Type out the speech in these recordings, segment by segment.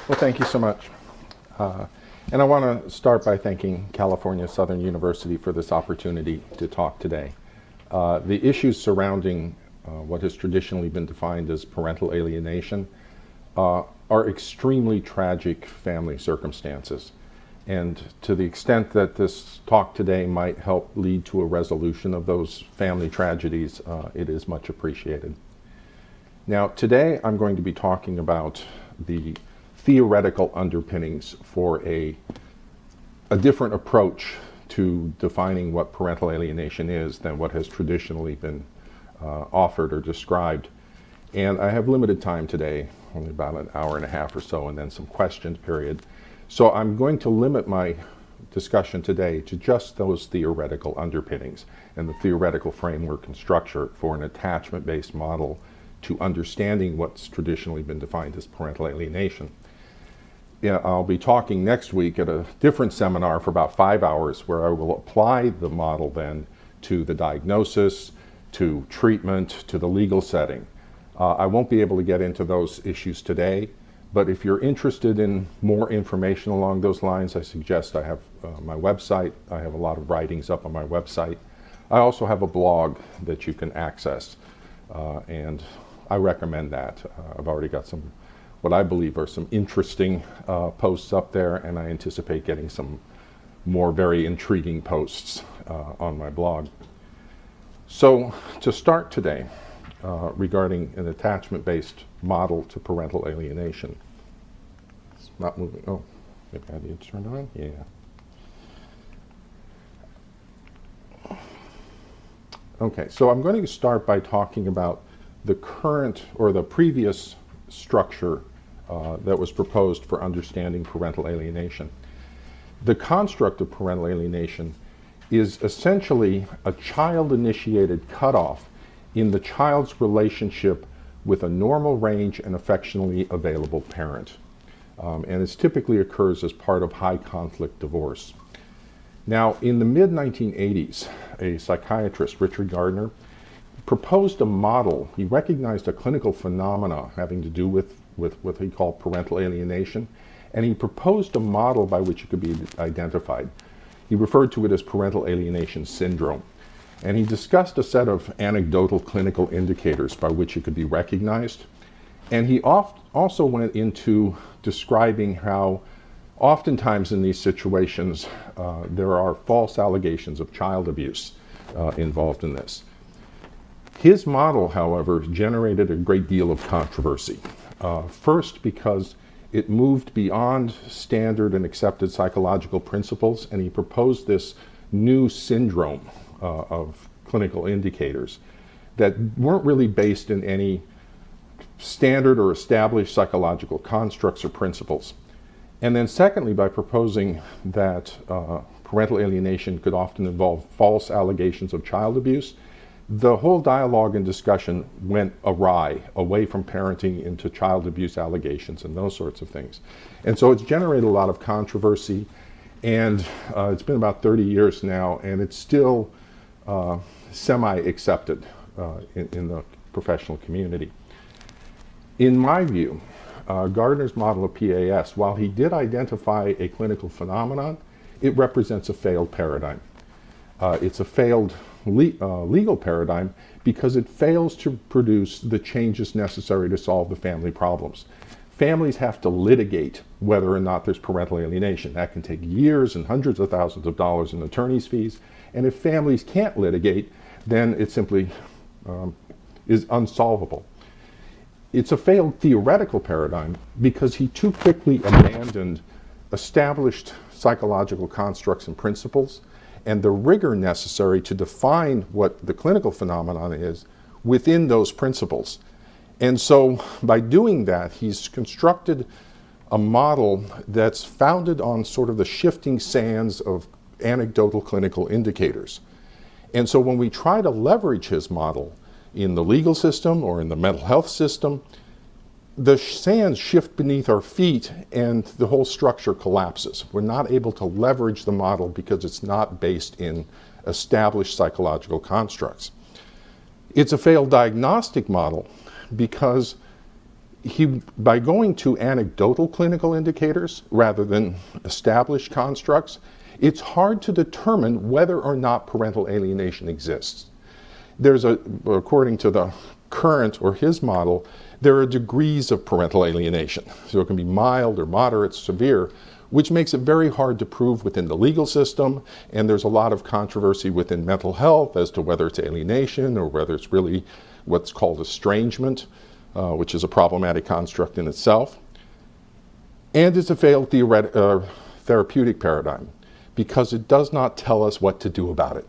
Well, thank you so much. And I want to start by thanking California Southern University for this opportunity to talk today. The issues surrounding what has traditionally been defined as parental alienation are extremely tragic family circumstances. And to the extent that this talk today might help lead to a resolution of those family tragedies, it is much appreciated. Now, today I'm going to be talking about the theoretical underpinnings for a different approach to defining what parental alienation is than what has traditionally been offered or described. And I have limited time today, only about an hour and a half or so, and then some questions period. So I'm going to limit my discussion today to just those theoretical underpinnings and the theoretical framework and structure for an attachment-based model to understanding what's traditionally been defined as parental alienation. Yeah, I'll be talking next week at a different seminar for about 5 hours where I will apply the model then to the diagnosis, to treatment, to the legal setting. I won't be able to get into those issues today, but if you're interested in more information along those lines, I suggest I have my website. I have a lot of writings up on my website. I also have a blog that you can access, and I recommend that. I've already got some what I believe are some interesting posts up there, and I anticipate getting some more very intriguing posts on my blog. So to start today, regarding an attachment-based model to parental alienation. It's not moving. Oh, maybe I need to turn it on? Yeah. Okay, so I'm going to start by talking about the current or the previous structure that was proposed for understanding parental alienation. The construct of parental alienation is essentially a child-initiated cutoff in the child's relationship with a normal range and affectionately available parent. And it typically occurs as part of high conflict divorce. Now, in the mid-1980s, a psychiatrist, Richard Gardner, proposed a model. He recognized a clinical phenomena having to do with what he called parental alienation, and he proposed a model by which it could be identified. He referred to it as parental alienation syndrome. And he discussed a set of anecdotal clinical indicators by which it could be recognized. And he also went into describing how oftentimes in these situations there are false allegations of child abuse involved in this. His model, however, generated a great deal of controversy. First, because it moved beyond standard and accepted psychological principles, and he proposed this new syndrome of clinical indicators that weren't really based in any standard or established psychological constructs or principles. And then secondly, by proposing that parental alienation could often involve false allegations of child abuse, the whole dialogue and discussion went awry, away from parenting into child abuse allegations and those sorts of things. And so it's generated a lot of controversy, and it's been about 30 years now, and it's still semi-accepted in the professional community. In my view, Gardner's model of PAS, while he did identify a clinical phenomenon, it represents a failed paradigm. It's a failed legal paradigm because it fails to produce the changes necessary to solve the family problems. Families have to litigate whether or not there's parental alienation. That can take years and hundreds of thousands of dollars in attorney's fees. And if families can't litigate, then it simply is unsolvable. It's a failed theoretical paradigm because he too quickly abandoned established psychological constructs and principles and the rigor necessary to define what the clinical phenomenon is within those principles. And so by doing that, he's constructed a model that's founded on sort of the shifting sands of anecdotal clinical indicators. And so when we try to leverage his model in the legal system or in the mental health system, the sands shift beneath our feet and the whole structure collapses. We're not able to leverage the model because it's not based in established psychological constructs. It's a failed diagnostic model because by going to anecdotal clinical indicators rather than established constructs, it's hard to determine whether or not parental alienation exists. According to the current or his model, there are degrees of parental alienation. So it can be mild or moderate, severe, which makes it very hard to prove within the legal system, and there's a lot of controversy within mental health as to whether it's alienation or whether it's really what's called estrangement, which is a problematic construct in itself. And it's a failed therapeutic paradigm because it does not tell us what to do about it.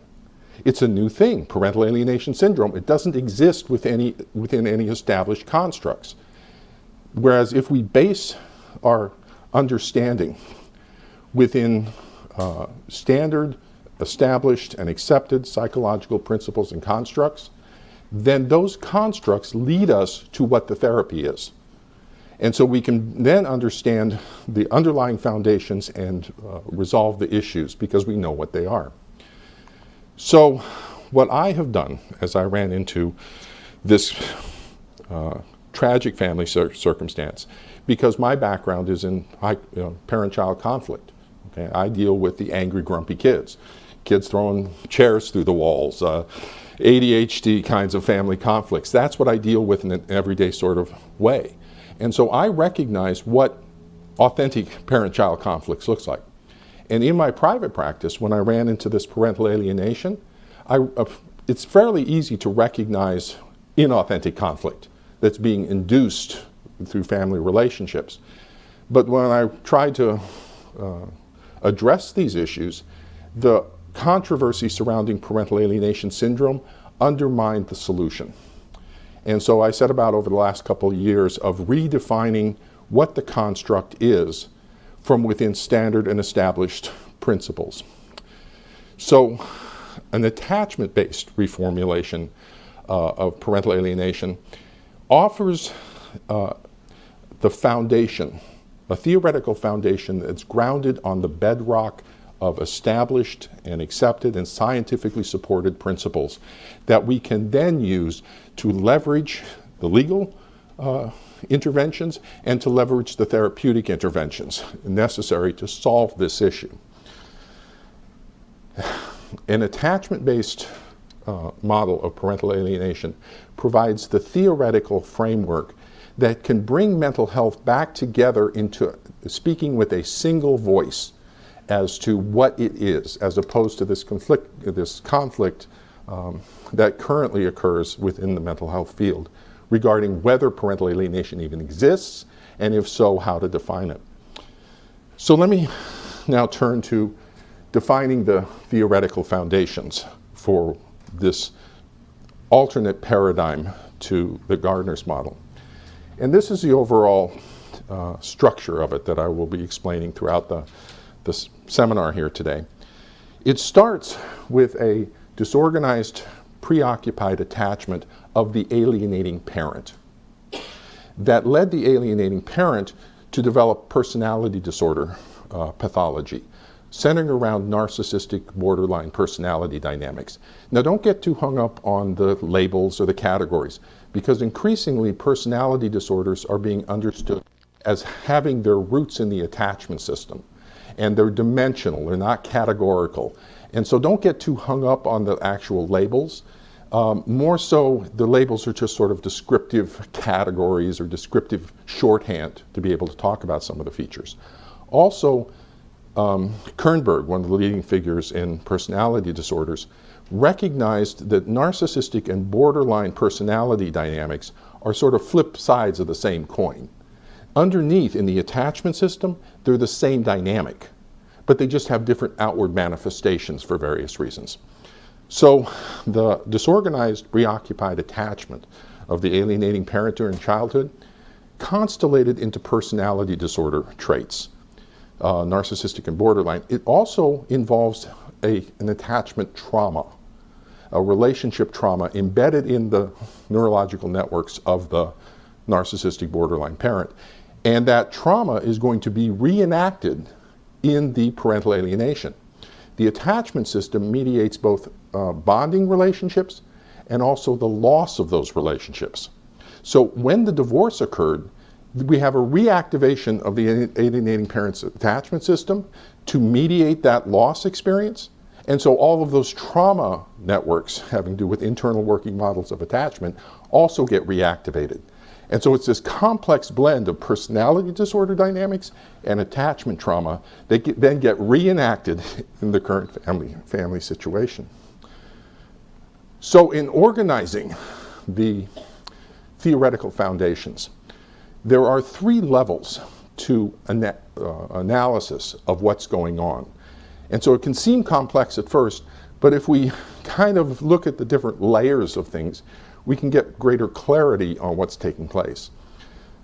It's a new thing, parental alienation syndrome. It doesn't exist within any established constructs. Whereas if we base our understanding within standard, established, and accepted psychological principles and constructs, then those constructs lead us to what the therapy is. And so we can then understand the underlying foundations and resolve the issues because we know what they are. So what I have done as I ran into this tragic family circumstance, because my background is in parent-child conflict. Okay? I deal with the angry, grumpy kids throwing chairs through the walls, ADHD kinds of family conflicts. That's what I deal with in an everyday sort of way. And so I recognize what authentic parent-child conflicts looks like. And in my private practice, when I ran into this parental alienation, it's fairly easy to recognize inauthentic conflict that's being induced through family relationships. But when I tried to address these issues, the controversy surrounding parental alienation syndrome undermined the solution. And so I set about over the last couple of years of redefining what the construct is from within standard and established principles. So an attachment-based reformulation of parental alienation offers the foundation, a theoretical foundation that's grounded on the bedrock of established and accepted and scientifically supported principles that we can then use to leverage the legal interventions and to leverage the therapeutic interventions necessary to solve this issue. An attachment-based model of parental alienation provides the theoretical framework that can bring mental health back together into speaking with a single voice as to what it is, as opposed to this conflict that currently occurs within the mental health field regarding whether parental alienation even exists, and if so, how to define it. So let me now turn to defining the theoretical foundations for this alternate paradigm to the Gardner's model. And this is the overall structure of it that I will be explaining throughout the seminar here today. It starts with a disorganized, preoccupied attachment of the alienating parent that led the alienating parent to develop personality disorder pathology, centering around narcissistic borderline personality dynamics. Now, don't get too hung up on the labels or the categories, because increasingly personality disorders are being understood as having their roots in the attachment system. And they're dimensional, they're not categorical. And so don't get too hung up on the actual labels. More so, the labels are just sort of descriptive categories or descriptive shorthand to be able to talk about some of the features. Also, Kernberg, one of the leading figures in personality disorders, recognized that narcissistic and borderline personality dynamics are sort of flip sides of the same coin. Underneath, in the attachment system, they're the same dynamic, but they just have different outward manifestations for various reasons. So the disorganized, preoccupied attachment of the alienating parent during childhood constellated into personality disorder traits, narcissistic and borderline. It also involves an attachment trauma, a relationship trauma embedded in the neurological networks of the narcissistic borderline parent. And that trauma is going to be reenacted in the parental alienation. The attachment system mediates both bonding relationships and also the loss of those relationships. So when the divorce occurred, we have a reactivation of the alienating parent's attachment system to mediate that loss experience. And so all of those trauma networks having to do with internal working models of attachment also get reactivated. And so it's this complex blend of personality disorder dynamics and attachment trauma that then get reenacted in the current family situation. So in organizing the theoretical foundations, there are 3 levels to analysis of what's going on. And so it can seem complex at first, but if we kind of look at the different layers of things, we can get greater clarity on what's taking place.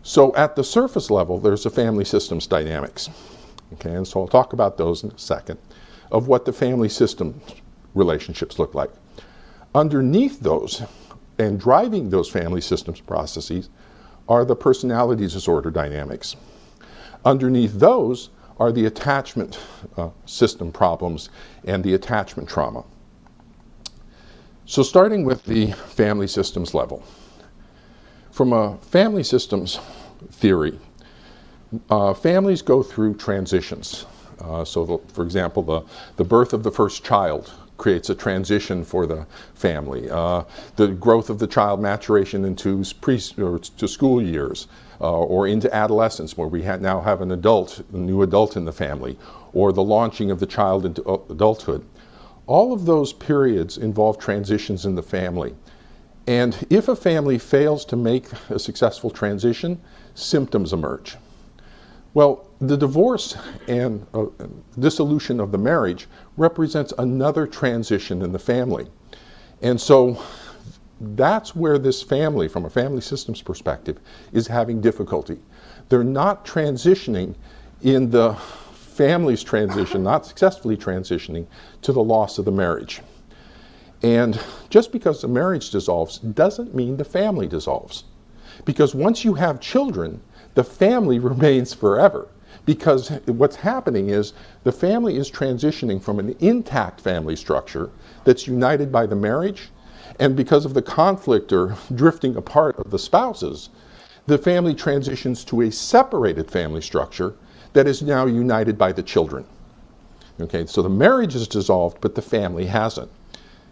So at the surface level, there's the family systems dynamics. Okay, and so I'll talk about those in a second, of what the family system relationships look like. Underneath those, and driving those family systems processes, are the personality disorder dynamics. Underneath those are the attachment system problems and the attachment trauma. So starting with the family systems level. From a family systems theory, families go through transitions. For example, the birth of the first child creates a transition for the family. The growth of the child, maturation into to school years, or into adolescence, where we now have a new adult in the family, or the launching of the child into adulthood. All of those periods involve transitions in the family. And if a family fails to make a successful transition, symptoms emerge. Well, the divorce and dissolution of the marriage represents another transition in the family. And so that's where this family, from a family systems perspective, is having difficulty. They're not transitioning in the family's transition, not successfully transitioning to the loss of the marriage. And just because the marriage dissolves doesn't mean the family dissolves. Because once you have children, the family remains forever. Because what's happening is the family is transitioning from an intact family structure that's united by the marriage, and because of the conflict or drifting apart of the spouses, the family transitions to a separated family structure that is now united by the children. Okay, so the marriage is dissolved, but the family hasn't.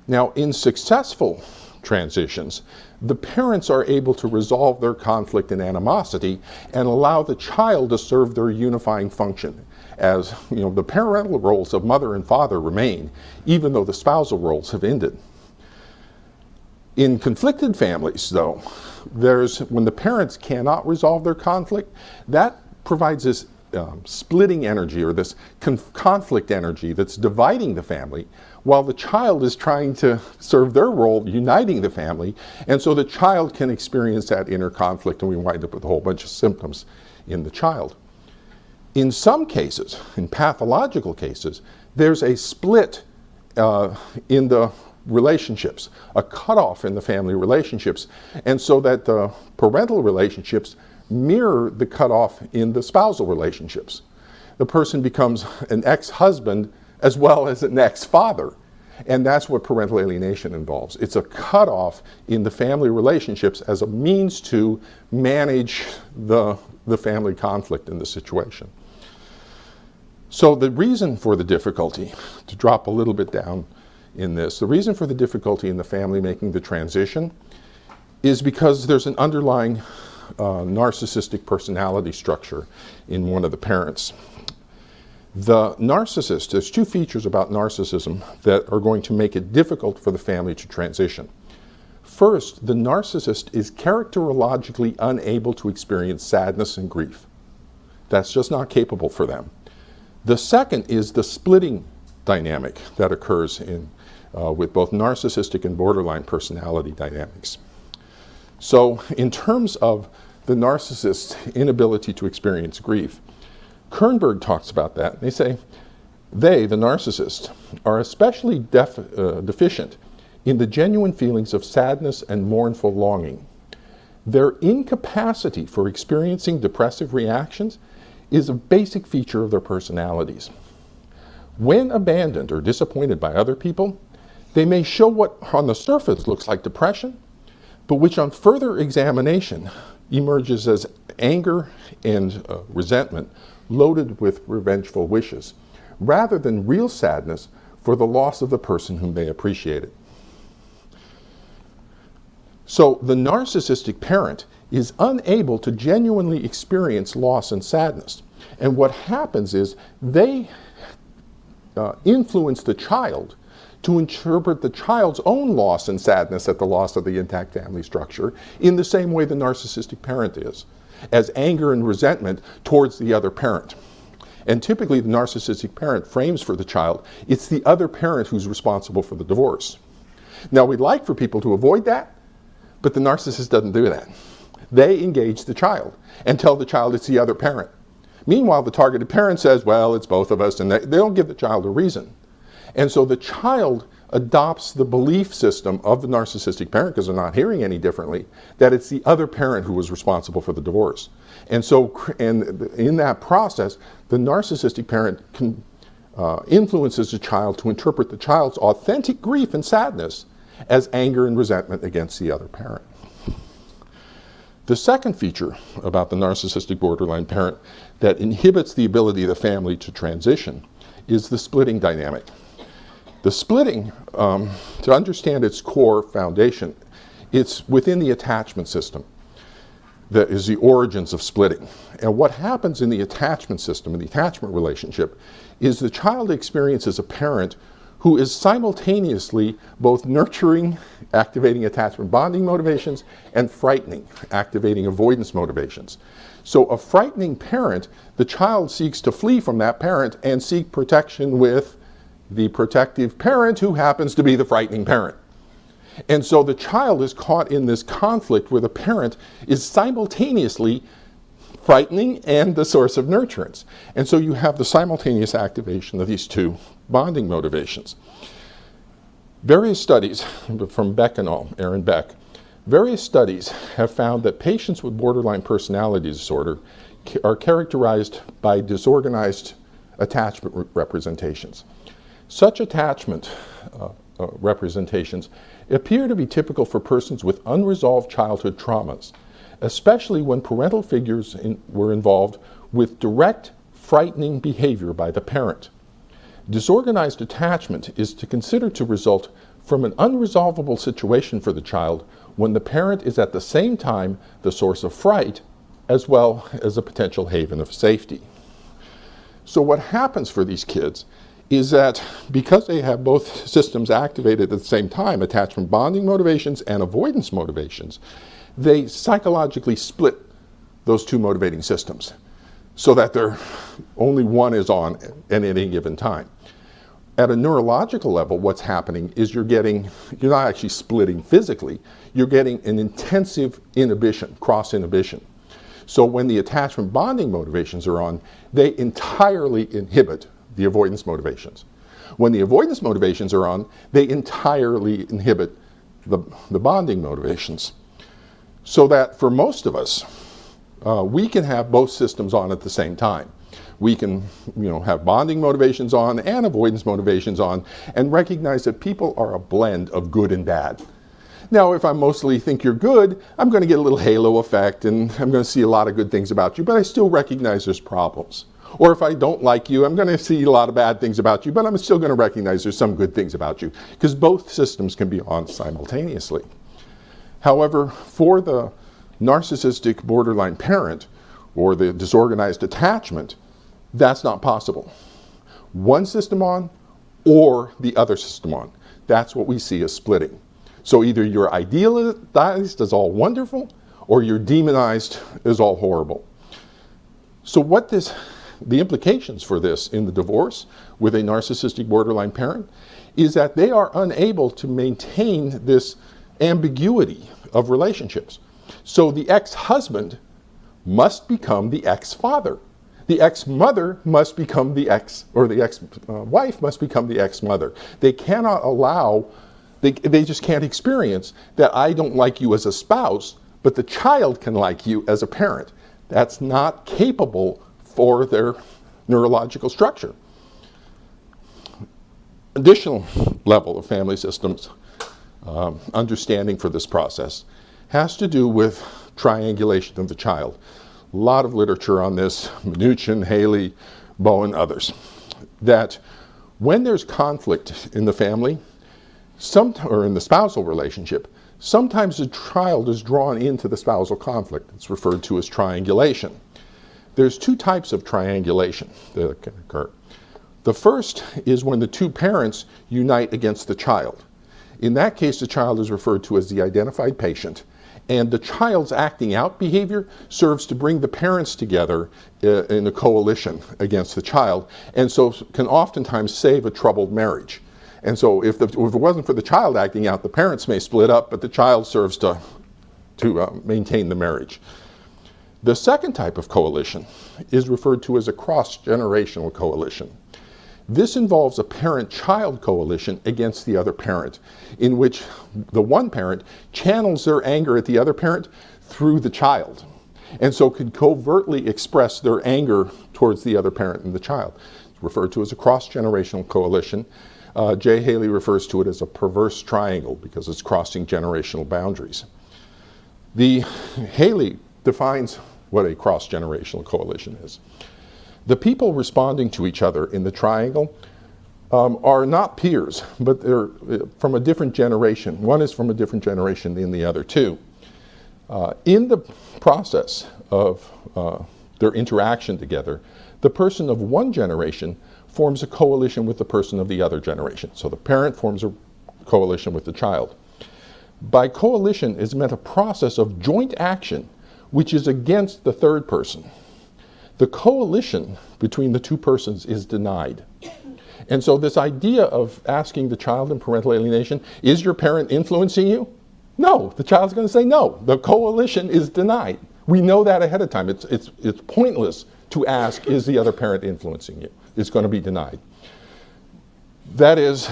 Now, in successful transitions, the parents are able to resolve their conflict and animosity and allow the child to serve their unifying function. As the parental roles of mother and father remain, even though the spousal roles have ended. In conflicted families, though, when the parents cannot resolve their conflict, that provides this splitting energy, or this conflict energy that's dividing the family, while the child is trying to serve their role, uniting the family, and so the child can experience that inner conflict, and we wind up with a whole bunch of symptoms in the child. In some cases, in pathological cases, there's a split in the relationships, a cutoff in the family relationships, and so that the parental relationships mirror the cutoff in the spousal relationships. The person becomes an ex-husband as well as an ex-father, and that's what parental alienation involves. It's a cutoff in the family relationships as a means to manage the family conflict in the situation. So the reason for the difficulty, to drop a little bit down in this, the reason for the difficulty in the family making the transition is because there's an underlying narcissistic personality structure in one of the parents. The narcissist, there's 2 features about narcissism that are going to make it difficult for the family to transition. First, the narcissist is characterologically unable to experience sadness and grief. That's just not capable for them. The second is the splitting dynamic that occurs with both narcissistic and borderline personality dynamics. So in terms of the narcissist's inability to experience grief, Kernberg talks about that. They say, the narcissists, are especially deficient in the genuine feelings of sadness and mournful longing. Their incapacity for experiencing depressive reactions is a basic feature of their personalities. When abandoned or disappointed by other people, they may show what on the surface looks like depression, but which on further examination emerges as anger and resentment loaded with revengeful wishes, rather than real sadness for the loss of the person whom they appreciated. So the narcissistic parent is unable to genuinely experience loss and sadness. And what happens is they influence the child to interpret the child's own loss and sadness at the loss of the intact family structure in the same way the narcissistic parent is, as anger and resentment towards the other parent. And typically the narcissistic parent frames for the child, it's the other parent who's responsible for the divorce. Now we'd like for people to avoid that, but the narcissist doesn't do that. They engage the child and tell the child it's the other parent. Meanwhile, the targeted parent says, well, it's both of us, and they don't give the child a reason. And so the child adopts the belief system of the narcissistic parent, because they're not hearing any differently, that it's the other parent who was responsible for the divorce. And so in that process, the narcissistic parent influences the child to interpret the child's authentic grief and sadness as anger and resentment against the other parent. The second feature about the narcissistic borderline parent that inhibits the ability of the family to transition is the splitting dynamic. The splitting, to understand its core foundation, it's within the attachment system that is the origins of splitting. And what happens in the attachment system, in the attachment relationship, is the child experiences a parent who is simultaneously both nurturing, activating attachment bonding motivations, and frightening, activating avoidance motivations. So a frightening parent, the child seeks to flee from that parent and seek protection with the protective parent who happens to be the frightening parent. And so the child is caught in this conflict where the parent is simultaneously frightening and the source of nurturance. And so you have the simultaneous activation of these two bonding motivations. Various studies from Beck and al., Aaron Beck, various studies have found that patients with borderline personality disorder are characterized by disorganized attachment representations. Such attachment representations appear to be typical for persons with unresolved childhood traumas, especially when parental figures were involved with direct, frightening behavior by the parent. Disorganized attachment is considered to result from an unresolvable situation for the child when the parent is at the same time the source of fright as well as a potential haven of safety. So what happens for these kids is that because they have both systems activated at the same time, attachment bonding motivations and avoidance motivations, they psychologically split those two motivating systems so that only one is on at any given time. At a neurological level, what's happening is you're not actually splitting physically, you're getting an intensive inhibition, cross inhibition. So when the attachment bonding motivations are on, they entirely inhibit the avoidance motivations. When the avoidance motivations are on, they entirely inhibit the bonding motivations. So that for most of us, we can have both systems on at the same time. We can have bonding motivations on and avoidance motivations on and recognize that people are a blend of good and bad. Now, if I mostly think you're good, I'm going to get a little halo effect and I'm going to see a lot of good things about you, but I still recognize there's problems. Or if I don't like you, I'm going to see a lot of bad things about you, but I'm still going to recognize there's some good things about you, because both systems can be on simultaneously. However, for the narcissistic borderline parent or the disorganized attachment, that's not possible. One system on or the other system on. That's what we see as splitting. So either you're idealized as all wonderful or you're demonized as all horrible. So the implications for this in the divorce with a narcissistic borderline parent is that they are unable to maintain this ambiguity of relationships. So the ex-husband must become the ex-father. The ex-mother must become the ex-wife must become the ex-mother. They cannot allow, they just can't experience that I don't like you as a spouse, but the child can like you as a parent. That's not capable for their neurological structure. Additional level of family systems understanding for this process has to do with triangulation of the child. A lot of literature on this, Mnuchin, Haley, Bowen, others, that when there's conflict in the family, or in the spousal relationship, sometimes the child is drawn into the spousal conflict. It's referred to as triangulation. There's two types of triangulation that can occur. The first is when the two parents unite against the child. In that case, the child is referred to as the identified patient, and the child's acting out behavior serves to bring the parents together in a coalition against the child, and so can oftentimes save a troubled marriage. And so if it wasn't for the child acting out, the parents may split up, but the child serves to maintain the marriage. The second type of coalition is referred to as a cross-generational coalition. This involves a parent-child coalition against the other parent, in which the one parent channels their anger at the other parent through the child, and so can covertly express their anger towards the other parent and the child. It's referred to as a cross-generational coalition. J. Haley refers to it as a perverse triangle because it's crossing generational boundaries. Haley defines what a cross-generational coalition is. The people responding to each other in the triangle are not peers, but they're from a different generation. One is from a different generation than the other two. In the process of their interaction together, the person of one generation forms a coalition with the person of the other generation. So the parent forms a coalition with the child. By coalition is meant a process of joint action which is against the third person. The coalition between the two persons is denied. And so this idea of asking the child in parental alienation, is your parent influencing you? No, the child's going to say no. The coalition is denied. We know that ahead of time. It's pointless to ask, is the other parent influencing you? It's going to be denied. That is,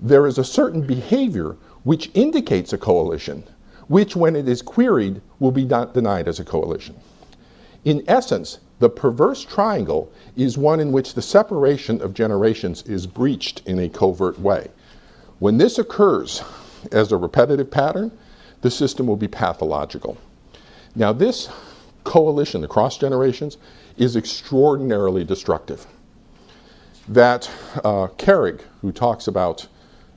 there is a certain behavior which indicates a coalition, which when it is queried will be denied as a coalition. In essence, the perverse triangle is one in which the separation of generations is breached in a covert way. When this occurs as a repetitive pattern, the system will be pathological. Now this coalition across generations is extraordinarily destructive. That Craig, who talks about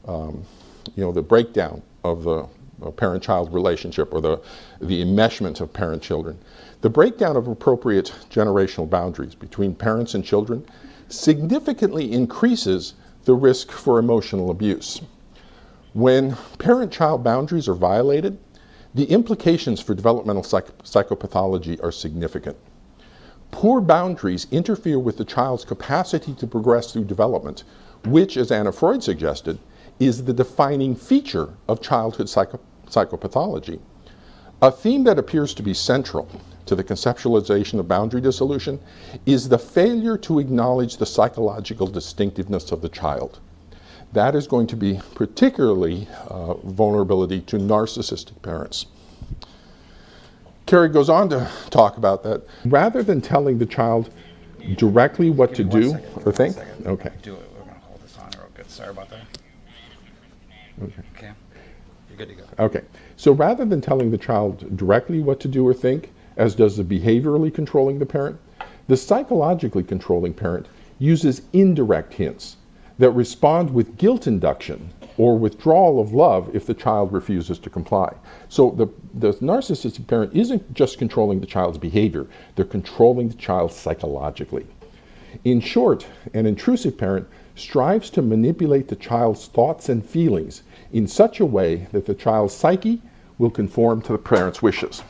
the breakdown of the parent-child relationship or the enmeshment of parent-children, the breakdown of appropriate generational boundaries between parents and children significantly increases the risk for emotional abuse. When parent-child boundaries are violated, the implications for developmental psychopathology are significant. Poor boundaries interfere with the child's capacity to progress through development, which, as Anna Freud suggested, is the defining feature of childhood psychopathology. A theme that appears to be central to the conceptualization of boundary dissolution is the failure to acknowledge the psychological distinctiveness of the child. That is going to be particularly vulnerability to narcissistic parents. Craig goes on to talk about that. Rather than telling the child directly what to do or think. Okay. Do it. We're going to hold this on real good. Sorry about that. Okay. You're good to go. Okay. So rather than telling the child directly what to do or think, as does the behaviorally controlling the parent, the psychologically controlling parent uses indirect hints that respond with guilt induction or withdrawal of love if the child refuses to comply. So the narcissistic parent isn't just controlling the child's behavior, they're controlling the child psychologically. In short, an intrusive parent strives to manipulate the child's thoughts and feelings in such a way that the child's psyche will conform to the parent's wishes.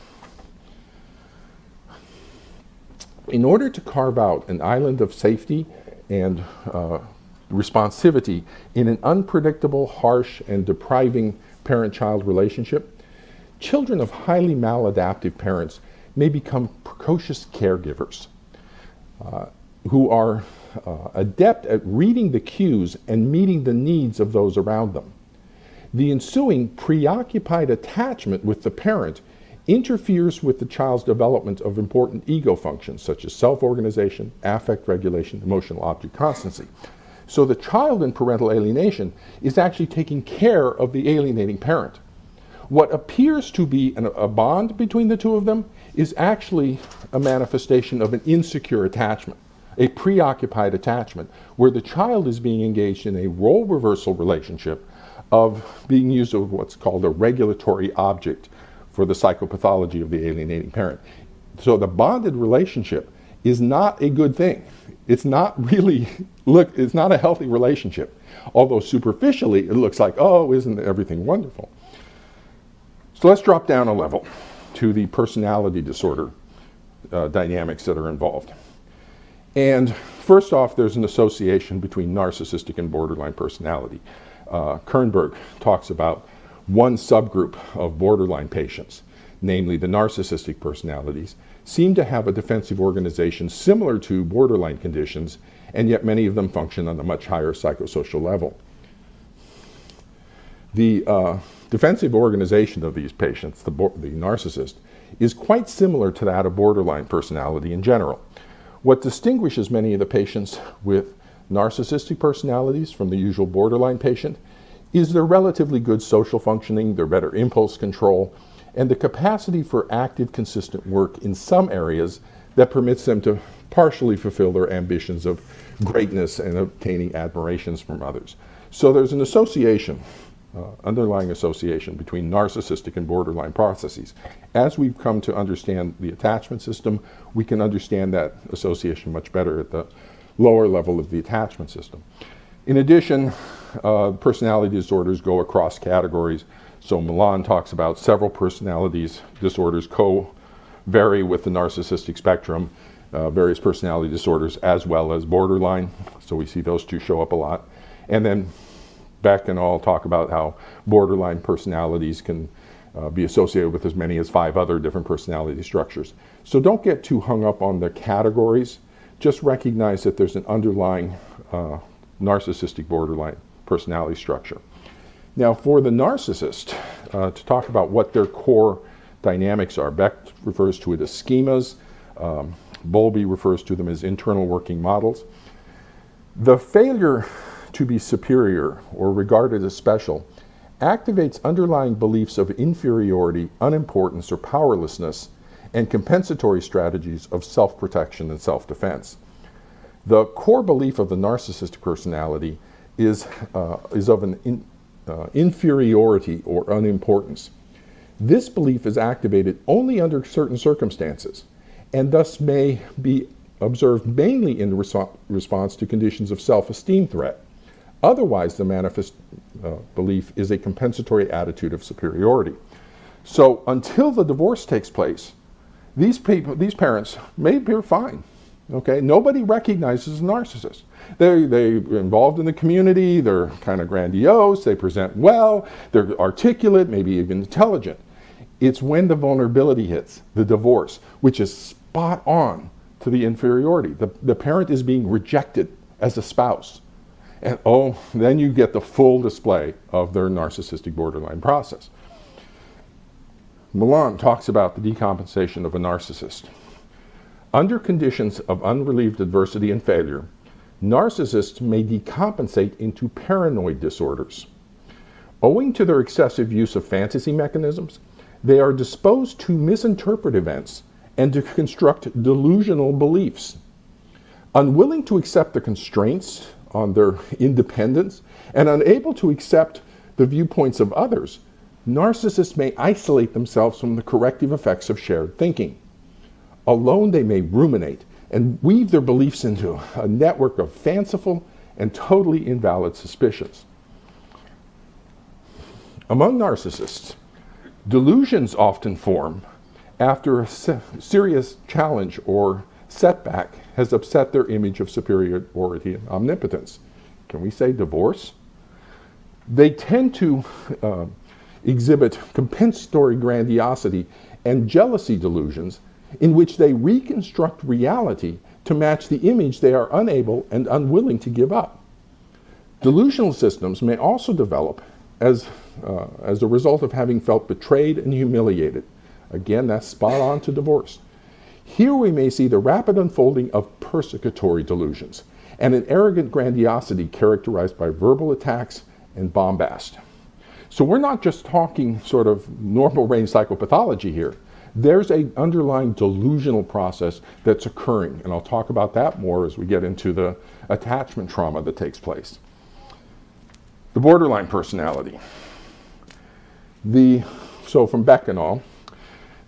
In order to carve out an island of safety and responsivity in an unpredictable, harsh, and depriving parent-child relationship, children of highly maladaptive parents may become precocious caregivers who are adept at reading the cues and meeting the needs of those around them. The ensuing preoccupied attachment with the parent interferes with the child's development of important ego functions such as self-organization, affect regulation, emotional object constancy. So the child in parental alienation is actually taking care of the alienating parent. What appears to be a bond between the two of them is actually a manifestation of an insecure attachment, a preoccupied attachment, where the child is being engaged in a role reversal relationship of being used as what's called a regulatory object for the psychopathology of the alienating parent. So the bonded relationship is not a good thing. It's not really, it's not a healthy relationship. Although superficially it looks like, oh, isn't everything wonderful? So let's drop down a level to the personality disorder dynamics that are involved. And first off, there's an association between narcissistic and borderline personality. Kernberg talks about one subgroup of borderline patients, namely the narcissistic personalities, seem to have a defensive organization similar to borderline conditions, and yet many of them function on a much higher psychosocial level. The defensive organization of these patients, the narcissist, is quite similar to that of borderline personality in general. What distinguishes many of the patients with narcissistic personalities from the usual borderline patient is their relatively good social functioning, their better impulse control, and the capacity for active, consistent work in some areas that permits them to partially fulfill their ambitions of greatness and obtaining admirations from others. So there's an association, underlying association between narcissistic and borderline processes. As we've come to understand the attachment system, we can understand that association much better at the lower level of the attachment system. In addition, personality disorders go across categories. So Milan talks about several personalities disorders vary with the narcissistic spectrum, various personality disorders as well as borderline. So we see those two show up a lot. And then Beck and all talk about how borderline personalities can be associated with as many as 5 other different personality structures. So don't get too hung up on the categories. Just recognize that there's an underlying narcissistic borderline personality structure. Now, for the narcissist, to talk about what their core dynamics are, Beck refers to it as schemas. Bowlby refers to them as internal working models. The failure to be superior or regarded as special activates underlying beliefs of inferiority, unimportance, or powerlessness, and compensatory strategies of self-protection and self-defense. The core belief of the narcissistic personality is of an inferiority or unimportance. This belief is activated only under certain circumstances, and thus may be observed mainly in response to conditions of self-esteem threat. Otherwise, the manifest belief is a compensatory attitude of superiority. So until the divorce takes place, these parents may appear fine. Okay, nobody recognizes a narcissist. They're involved in the community, they're kind of grandiose, they present well, they're articulate, maybe even intelligent. It's when the vulnerability hits, the divorce, which is spot on to the inferiority. The parent is being rejected as a spouse. And then you get the full display of their narcissistic borderline process. Milan talks about the decompensation of a narcissist. Under conditions of unrelieved adversity and failure, narcissists may decompensate into paranoid disorders. Owing to their excessive use of fantasy mechanisms, they are disposed to misinterpret events and to construct delusional beliefs. Unwilling to accept the constraints on their independence and unable to accept the viewpoints of others, narcissists may isolate themselves from the corrective effects of shared thinking. Alone, they may ruminate and weave their beliefs into a network of fanciful and totally invalid suspicions. Among narcissists, delusions often form after a serious challenge or setback has upset their image of superiority and omnipotence. Can we say divorce? They tend to exhibit compensatory grandiosity and jealousy delusions in which they reconstruct reality to match the image they are unable and unwilling to give up. Delusional systems may also develop as a result of having felt betrayed and humiliated. Again, that's spot on to divorce. Here we may see the rapid unfolding of persecutory delusions and an arrogant grandiosity characterized by verbal attacks and bombast. So we're not just talking sort of normal range psychopathology here. There's an underlying delusional process that's occurring, and I'll talk about that more as we get into the attachment trauma that takes place. The borderline personality. So from Beck and all,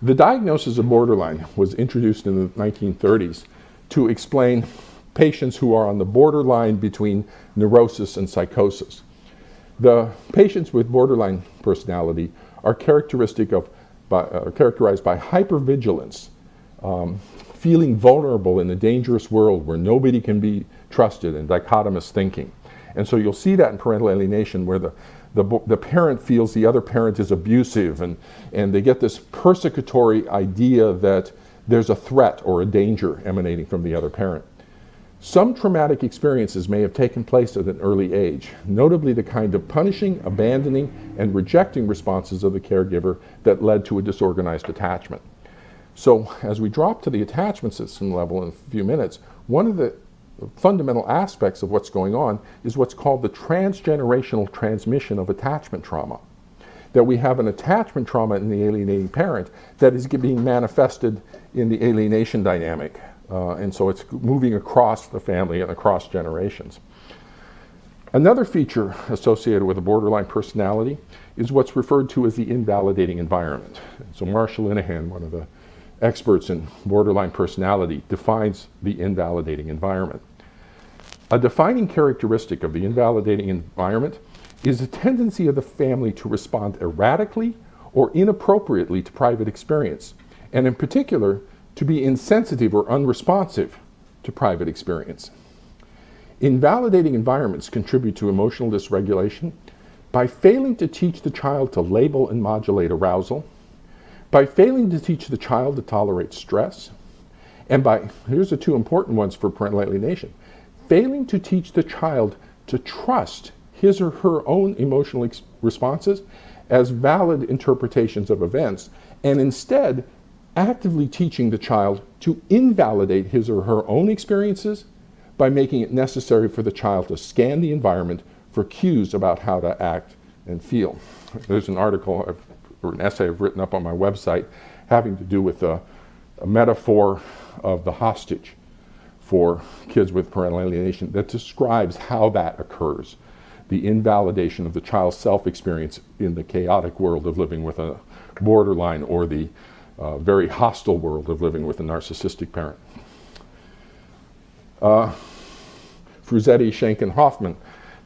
the diagnosis of borderline was introduced in the 1930s to explain patients who are on the borderline between neurosis and psychosis. The patients with borderline personality are characterized by hypervigilance, feeling vulnerable in a dangerous world where nobody can be trusted, and dichotomous thinking. And so you'll see that in parental alienation, where the parent feels the other parent is abusive, and they get this persecutory idea that there's a threat or a danger emanating from the other parent. Some traumatic experiences may have taken place at an early age, notably the kind of punishing, abandoning, and rejecting responses of the caregiver that led to a disorganized attachment. So as we drop to the attachment system level in a few minutes, one of the fundamental aspects of what's going on is what's called the transgenerational transmission of attachment trauma. That we have an attachment trauma in the alienating parent that is being manifested in the alienation dynamic. And so it's moving across the family and across generations. Another feature associated with a borderline personality is what's referred to as the invalidating environment. So Marshall Linehan, one of the experts in borderline personality, defines the invalidating environment. A defining characteristic of the invalidating environment is a tendency of the family to respond erratically or inappropriately to private experience, and in particular, to be insensitive or unresponsive to private experience. Invalidating environments contribute to emotional dysregulation by failing to teach the child to label and modulate arousal, by failing to teach the child to tolerate stress, and here's the two important ones for parental alienation, failing to teach the child to trust his or her own emotional responses as valid interpretations of events, and instead actively teaching the child to invalidate his or her own experiences by making it necessary for the child to scan the environment for cues about how to act and feel. There's an article or an essay I've written up on my website having to do with a metaphor of the hostage for kids with parental alienation that describes how that occurs, the invalidation of the child's self-experience in the chaotic world of living with a borderline or the very hostile world of living with a narcissistic parent. Frusetti, Schenk, and Hoffman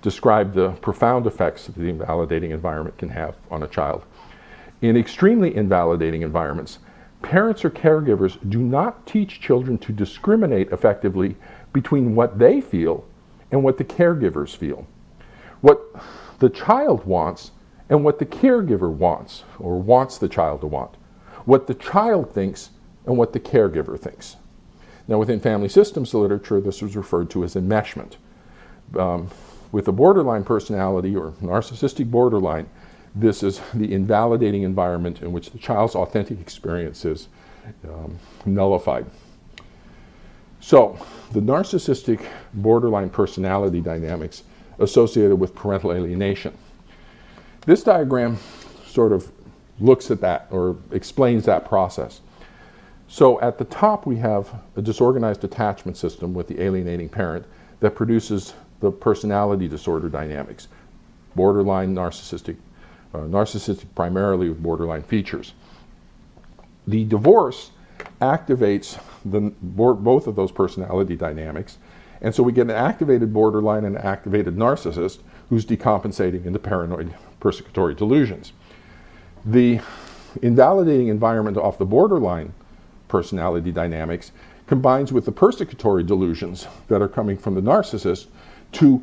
described the profound effects that the invalidating environment can have on a child. In extremely invalidating environments, parents or caregivers do not teach children to discriminate effectively between what they feel and what the caregivers feel, what the child wants and what the caregiver wants or wants the child to want, what the child thinks and what the caregiver thinks. Now, within family systems literature, this was referred to as enmeshment. With a borderline personality or narcissistic borderline, this is the invalidating environment in which the child's authentic experience is nullified. So, the narcissistic borderline personality dynamics associated with parental alienation. This diagram sort of looks at that or explains that process. So at the top we have a disorganized attachment system with the alienating parent that produces the personality disorder dynamics, borderline narcissistic primarily with borderline features. The divorce activates both of those personality dynamics, and so we get an activated borderline and an activated narcissist who's decompensating into paranoid persecutory delusions. The invalidating environment off the borderline personality dynamics combines with the persecutory delusions that are coming from the narcissist to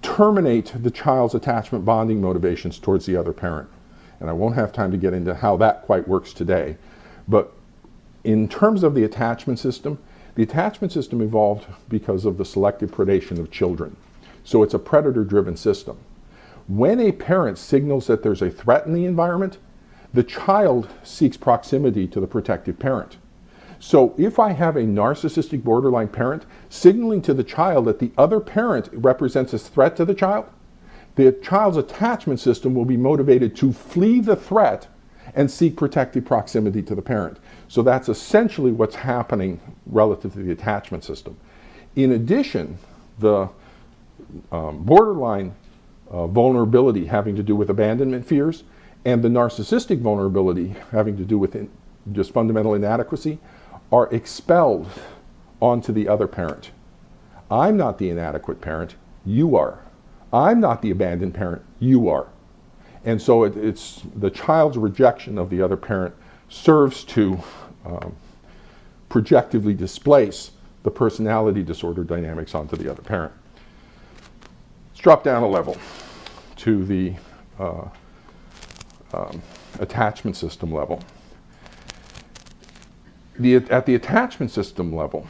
terminate the child's attachment bonding motivations towards the other parent. And I won't have time to get into how that quite works today. But in terms of the attachment system evolved because of the selective predation of children. So it's a predator-driven system. When a parent signals that there's a threat in the environment, the child seeks proximity to the protective parent. So if I have a narcissistic borderline parent signaling to the child that the other parent represents a threat to the child, the child's attachment system will be motivated to flee the threat and seek protective proximity to the parent. So that's essentially what's happening relative to the attachment system. In addition, the borderline vulnerability having to do with abandonment fears and the narcissistic vulnerability having to do with just fundamental inadequacy are expelled onto the other parent. I'm not the inadequate parent, you are. I'm not the abandoned parent, you are. And so it's the child's rejection of the other parent serves to projectively displace the personality disorder dynamics onto the other parent. Let's drop down a level to the attachment system level. At the attachment system level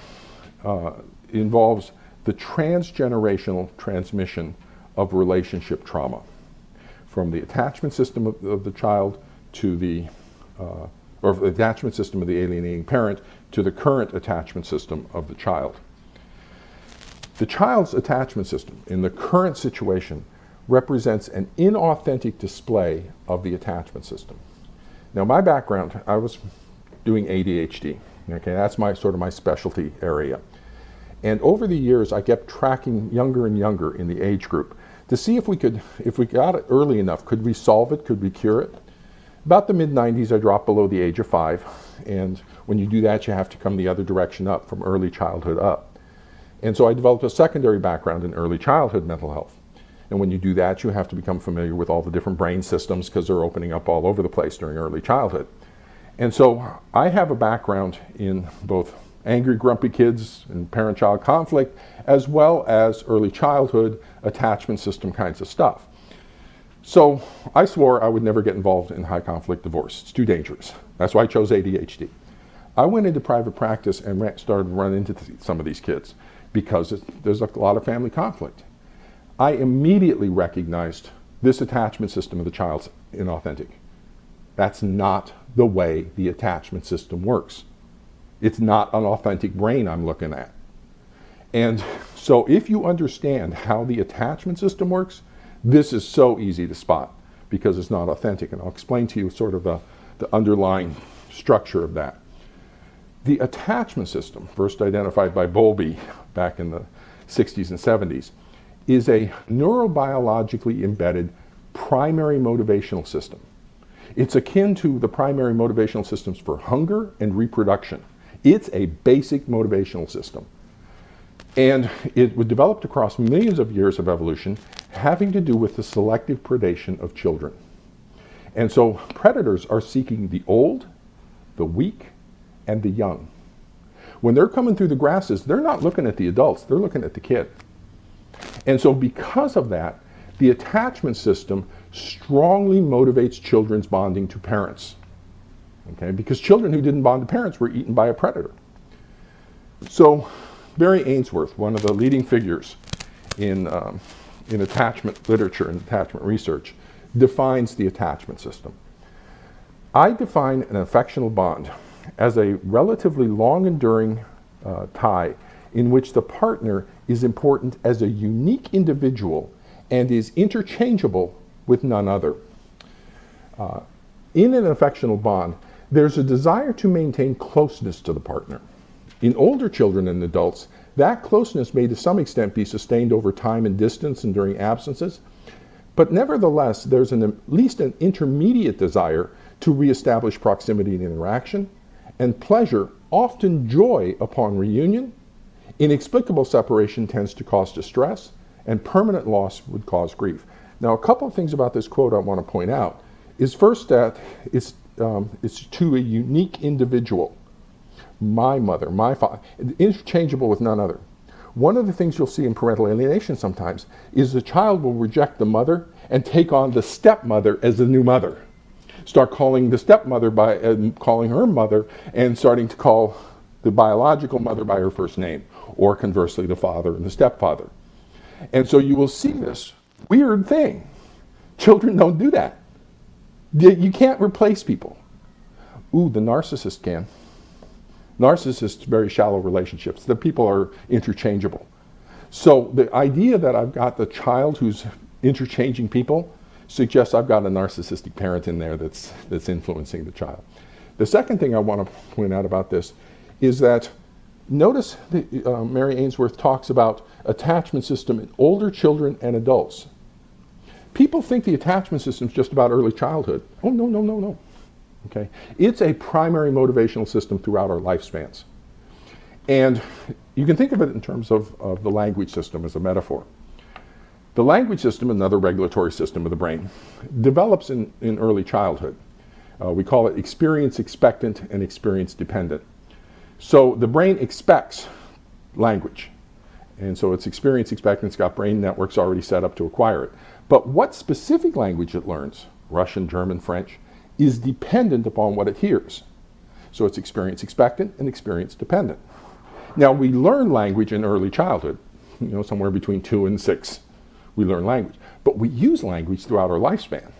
involves the transgenerational transmission of relationship trauma from the attachment system of the child to the or the attachment system of the alienating parent to the current attachment system of the child. The child's attachment system in the current situation represents an inauthentic display of the attachment system. Now, my background, I was doing ADHD. Okay, that's my specialty area. And over the years, I kept tracking younger and younger in the age group to see if we got it early enough, could we solve it, could we cure it? About the mid-90s, I dropped below the age of 5. And when you do that, you have to come the other direction up, from early childhood up. And so I developed a secondary background in early childhood mental health. And when you do that, you have to become familiar with all the different brain systems because they're opening up all over the place during early childhood. And so I have a background in both angry, grumpy kids and parent-child conflict, as well as early childhood attachment system kinds of stuff. So I swore I would never get involved in high conflict divorce. It's too dangerous. That's why I chose ADHD. I went into private practice and started running into some of these kids because there's a lot of family conflict. I immediately recognized this attachment system of the child's inauthentic. That's not the way the attachment system works. It's not an authentic brain I'm looking at. And so if you understand how the attachment system works, this is so easy to spot because it's not authentic. And I'll explain to you sort of the underlying structure of that. The attachment system, first identified by Bowlby back in the 60s and 70s, is a neurobiologically embedded primary motivational system. It's akin to the primary motivational systems for hunger and reproduction. It's a basic motivational system. And it was developed across millions of years of evolution, having to do with the selective predation of children. And so predators are seeking the old, the weak, and the young. When they're coming through the grasses, they're not looking at the adults, they're looking at the kid. And so because of that, the attachment system strongly motivates children's bonding to parents. Okay? Because children who didn't bond to parents were eaten by a predator. So Barry Ainsworth, one of the leading figures in attachment literature and attachment research, defines the attachment system. I define an affectional bond as a relatively long-enduring tie in which the partner is important as a unique individual and is interchangeable with none other. In an affectional bond, there's a desire to maintain closeness to the partner. In older children and adults, that closeness may to some extent be sustained over time and distance and during absences, but nevertheless, there's at least an intermediate desire to reestablish proximity and interaction, and pleasure, often joy upon reunion. Inexplicable separation tends to cause distress, and permanent loss would cause grief. Now, a couple of things about this quote I want to point out is first that it's to a unique individual. My mother, my father, interchangeable with none other. One of the things you'll see in parental alienation sometimes is the child will reject the mother and take on the stepmother as the new mother. Start calling the stepmother by calling her mother and starting to call the biological mother by her first name, or conversely the father and the stepfather. And so you will see this weird thing. Children don't do that. You can't replace people. Ooh, the narcissist can. Narcissists, very shallow relationships. The people are interchangeable. So the idea that I've got the child who's interchanging people suggests I've got a narcissistic parent in there that's influencing the child. The second thing I want to point out about this is that notice that Mary Ainsworth talks about attachment system in older children and adults. People think the attachment system is just about early childhood. Oh, no, no, no, no. Okay? It's a primary motivational system throughout our lifespans. And you can think of it in terms of the language system as a metaphor. The language system, another regulatory system of the brain, develops in early childhood. We call it experience expectant and experience dependent. So the brain expects language. And so it's experience expectant, it's got brain networks already set up to acquire it. But what specific language it learns, Russian, German, French, is dependent upon what it hears. So it's experience expectant and experience dependent. Now we learn language in early childhood, somewhere between 2 and 6. We learn language, but we use language throughout our lifespan.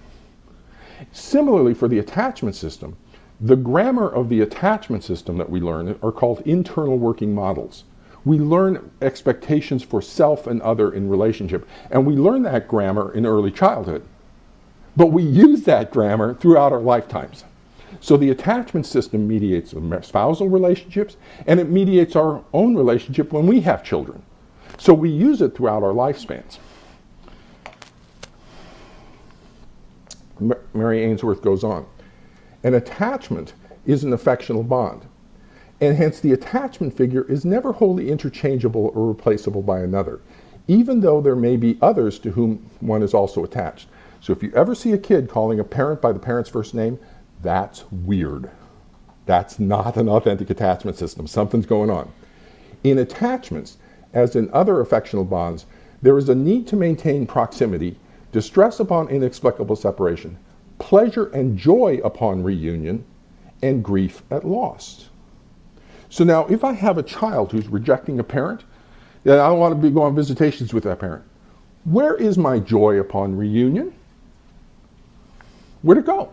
Similarly, for the attachment system, the grammar of the attachment system that we learn are called internal working models. We learn expectations for self and other in relationship, and we learn that grammar in early childhood. But we use that grammar throughout our lifetimes. So the attachment system mediates spousal relationships, and it mediates our own relationship when we have children. So we use it throughout our lifespans. Mary Ainsworth goes on. An attachment is an affectional bond, and hence the attachment figure is never wholly interchangeable or replaceable by another, even though there may be others to whom one is also attached. So if you ever see a kid calling a parent by the parent's first name, that's weird. That's not an authentic attachment system. Something's going on. In attachments, as in other affectional bonds, there is a need to maintain proximity, distress upon inexplicable separation, pleasure and joy upon reunion, and grief at loss. So now, if I have a child who's rejecting a parent, then I don't want to go on visitations with that parent. Where is my joy upon reunion? Where'd it go?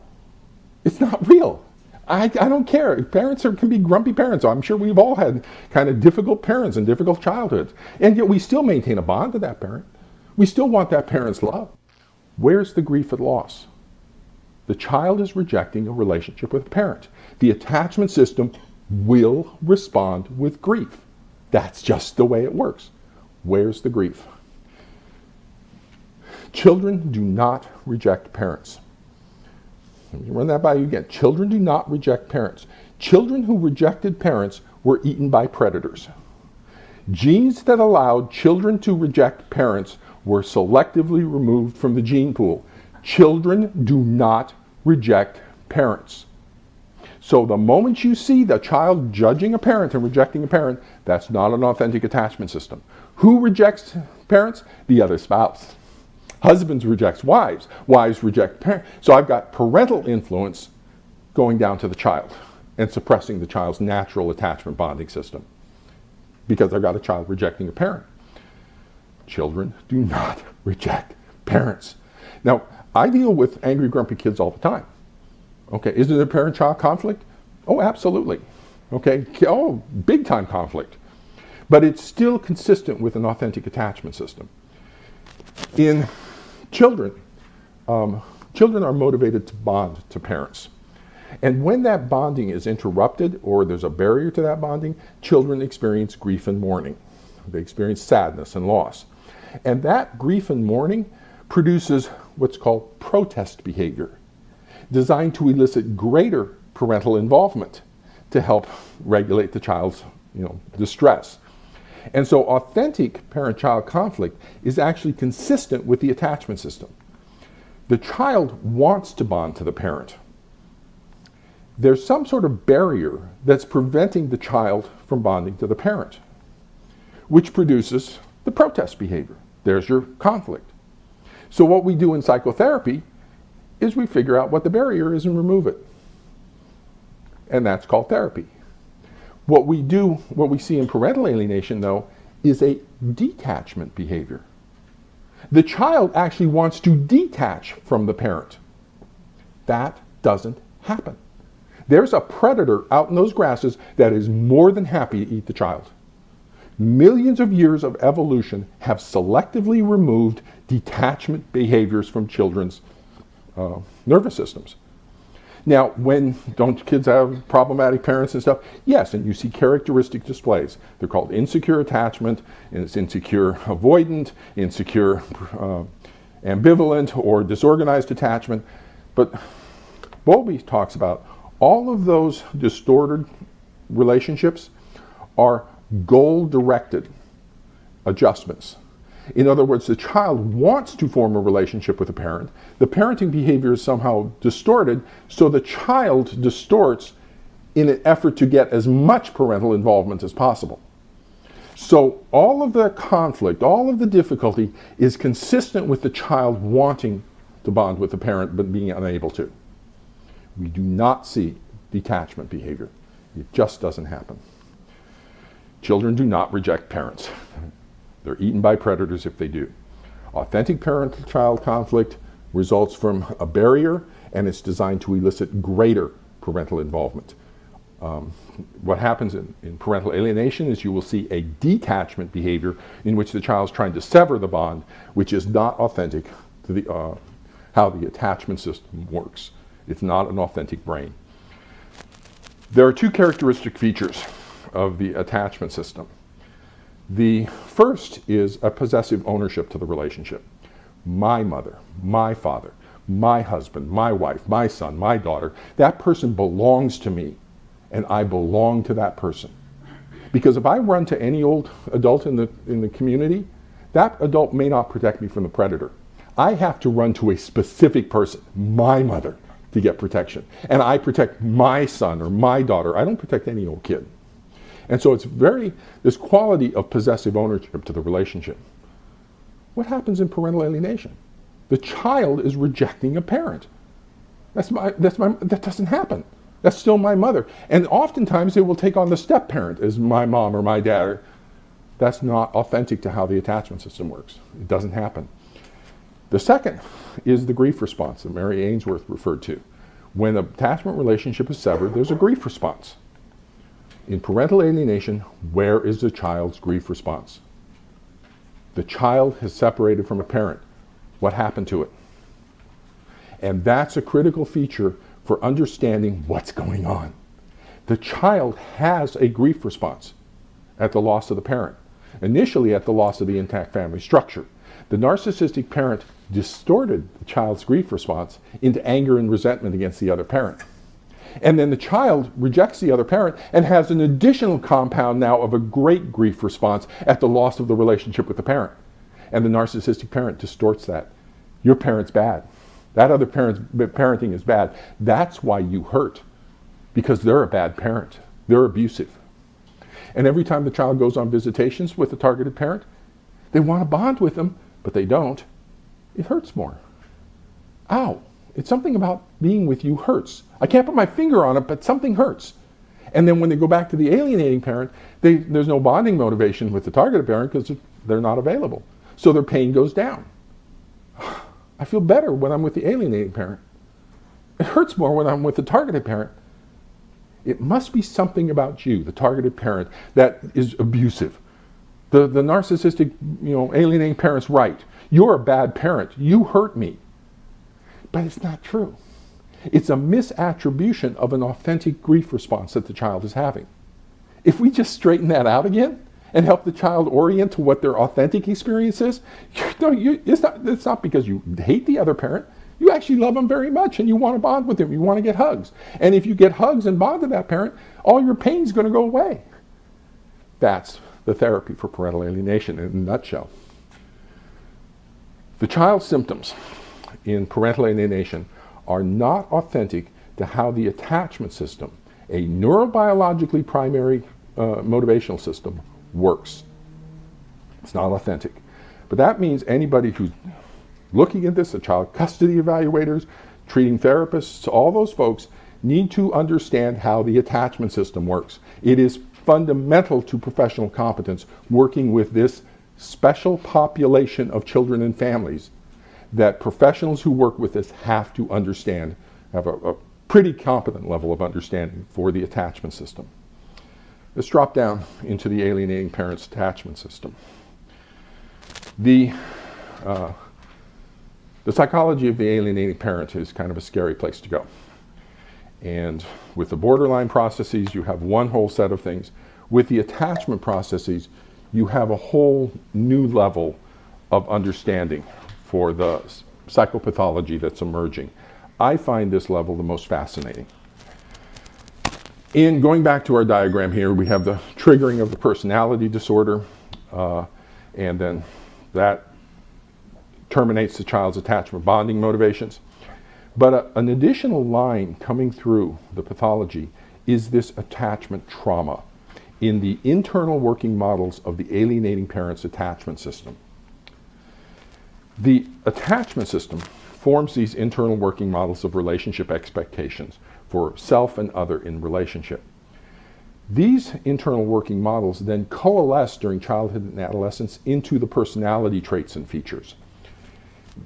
It's not real. I don't care. Parents can be grumpy parents. I'm sure we've all had kind of difficult parents and difficult childhoods. And yet we still maintain a bond to that parent. We still want that parent's love. Where's the grief at loss? The child is rejecting a relationship with a parent. The attachment system will respond with grief. That's just the way it works. Where's the grief? Children do not reject parents. Let me run that by you again. Children do not reject parents. Children who rejected parents were eaten by predators. Genes that allowed children to reject parents were selectively removed from the gene pool. Children do not reject parents. So the moment you see the child judging a parent and rejecting a parent, that's not an authentic attachment system. Who rejects parents? The other spouse. Husbands reject wives. Wives reject parents. So I've got parental influence going down to the child and suppressing the child's natural attachment bonding system because I've got a child rejecting a parent. Children do not reject parents. Now, I deal with angry, grumpy kids all the time. Okay, is there a parent-child conflict? Oh, absolutely. Okay, oh, big-time conflict. But it's still consistent with an authentic attachment system. In children, children are motivated to bond to parents. And when that bonding is interrupted or there's a barrier to that bonding, children experience grief and mourning. They experience sadness and loss. And that grief and mourning produces what's called protest behavior, designed to elicit greater parental involvement to help regulate the child's distress. And so authentic parent-child conflict is actually consistent with the attachment system. The child wants to bond to the parent. There's some sort of barrier that's preventing the child from bonding to the parent, which produces the protest behavior. There's your conflict. So what we do in psychotherapy is we figure out what the barrier is and remove it. And that's called therapy. What we see in parental alienation, though, is a detachment behavior. The child actually wants to detach from the parent. That doesn't happen. There's a predator out in those grasses that is more than happy to eat the child. Millions of years of evolution have selectively removed detachment behaviors from children's nervous systems. Now, don't kids have problematic parents and stuff? Yes, and you see characteristic displays. They're called insecure attachment, and it's insecure avoidant, insecure ambivalent, or disorganized attachment. But Bowlby talks about all of those distorted relationships are goal-directed adjustments. In other words, the child wants to form a relationship with a parent. The parenting behavior is somehow distorted, so the child distorts in an effort to get as much parental involvement as possible. So all of the conflict, all of the difficulty is consistent with the child wanting to bond with the parent but being unable to. We do not see detachment behavior. It just doesn't happen. Children do not reject parents. They're eaten by predators if they do. Authentic parent-child conflict results from a barrier, and it's designed to elicit greater parental involvement. What happens in parental alienation is you will see a detachment behavior in which the child is trying to sever the bond, which is not authentic to how the attachment system works. It's not an authentic brain. There are two characteristic features of the attachment system. The first is a possessive ownership to the relationship. My mother, my father, my husband, my wife, my son, my daughter, that person belongs to me, and I belong to that person. Because if I run to any old adult in the community, that adult may not protect me from the predator. I have to run to a specific person, my mother, to get protection. And I protect my son or my daughter. I don't protect any old kid. And so it's this quality of possessive ownership to the relationship. What happens in parental alienation? The child is rejecting a parent. That doesn't happen. That's still my mother. And oftentimes they will take on the step parent as my mom or my dad. That's not authentic to how the attachment system works. It doesn't happen. The second is the grief response that Mary Ainsworth referred to. When an attachment relationship is severed, there's a grief response. In parental alienation, where is the child's grief response? The child has separated from a parent. What happened to it? And that's a critical feature for understanding what's going on. The child has a grief response at the loss of the parent, initially at the loss of the intact family structure. The narcissistic parent distorted the child's grief response into anger and resentment against the other parent. And then the child rejects the other parent and has an additional compound now of a great grief response at the loss of the relationship with the parent. And the narcissistic parent distorts that. Your parent's bad. That other parent's parenting is bad. That's why you hurt. Because they're a bad parent. They're abusive. And every time the child goes on visitations with the targeted parent, they want to bond with them, but they don't. It hurts more. Ow. It's something about being with you hurts. I can't put my finger on it, but something hurts. And then when they go back to the alienating parent, there's no bonding motivation with the targeted parent because they're not available. So their pain goes down. I feel better when I'm with the alienating parent. It hurts more when I'm with the targeted parent. It must be something about you, the targeted parent, that is abusive. The narcissistic, alienating parent's right. You're a bad parent. You hurt me. But it's not true. It's a misattribution of an authentic grief response that the child is having. If we just straighten that out again and help the child orient to what their authentic experience is, it's not because you hate the other parent. You actually love them very much and you want to bond with them. You want to get hugs. And if you get hugs and bond with that parent, all your pain is going to go away. That's the therapy for parental alienation in a nutshell. The child's symptoms in parental alienation are not authentic to how the attachment system, a neurobiologically primary motivational system, works. It's not authentic. But that means anybody who's looking at this, the child custody evaluators, treating therapists, all those folks need to understand how the attachment system works. It is fundamental to professional competence working with this special population of children and families that professionals who work with this have to understand, have a pretty competent level of understanding for the attachment system. Let's drop down into the alienating parent's attachment system. The psychology of the alienating parent is kind of a scary place to go. And with the borderline processes, you have one whole set of things. With the attachment processes, you have a whole new level of understanding for the psychopathology that's emerging. I find this level the most fascinating. In going back to our diagram here, we have the triggering of the personality disorder, and then that terminates the child's attachment bonding motivations. But an additional line coming through the pathology is this attachment trauma in the internal working models of the alienating parent's attachment system. The attachment system forms these internal working models of relationship expectations for self and other in relationship. These internal working models then coalesce during childhood and adolescence into the personality traits and features.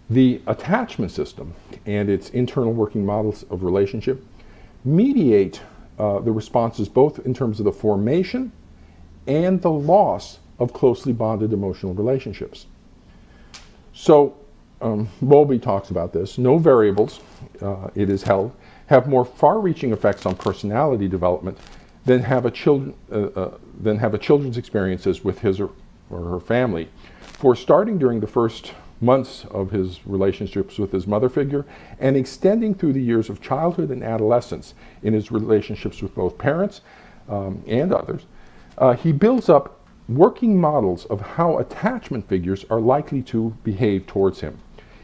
The attachment system and its internal working models of relationship mediate the responses both in terms of the formation and the loss of closely bonded emotional relationships. So, Bowlby talks about this. No variables, it is held, have more far-reaching effects on personality development than have a children's experiences with his or her family. For starting during the first months of his relationships with his mother figure and extending through the years of childhood and adolescence in his relationships with both parents and others, he builds up working models of how attachment figures are likely to behave towards him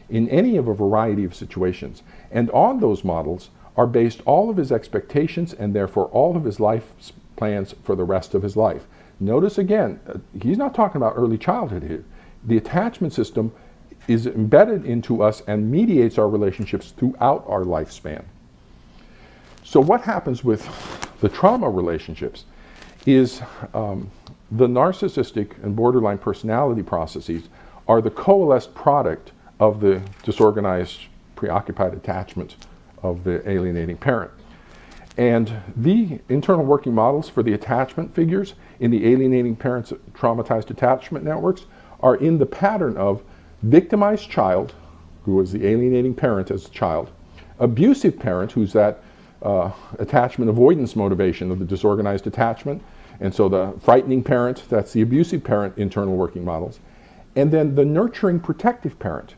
in any of a variety of situations. And on those models are based all of his expectations and therefore all of his life plans for the rest of his life. Notice again, he's not talking about early childhood here. The attachment system is embedded into us and mediates our relationships throughout our lifespan. So what happens with the trauma relationships is the narcissistic and borderline personality processes are the coalesced product of the disorganized, preoccupied attachment of the alienating parent. And the internal working models for the attachment figures in the alienating parent's traumatized attachment networks are in the pattern of victimized child, who was the alienating parent as a child, abusive parent, who's that attachment avoidance motivation of the disorganized attachment, and so the frightening parent, that's the abusive parent internal working models, and then the nurturing protective parent,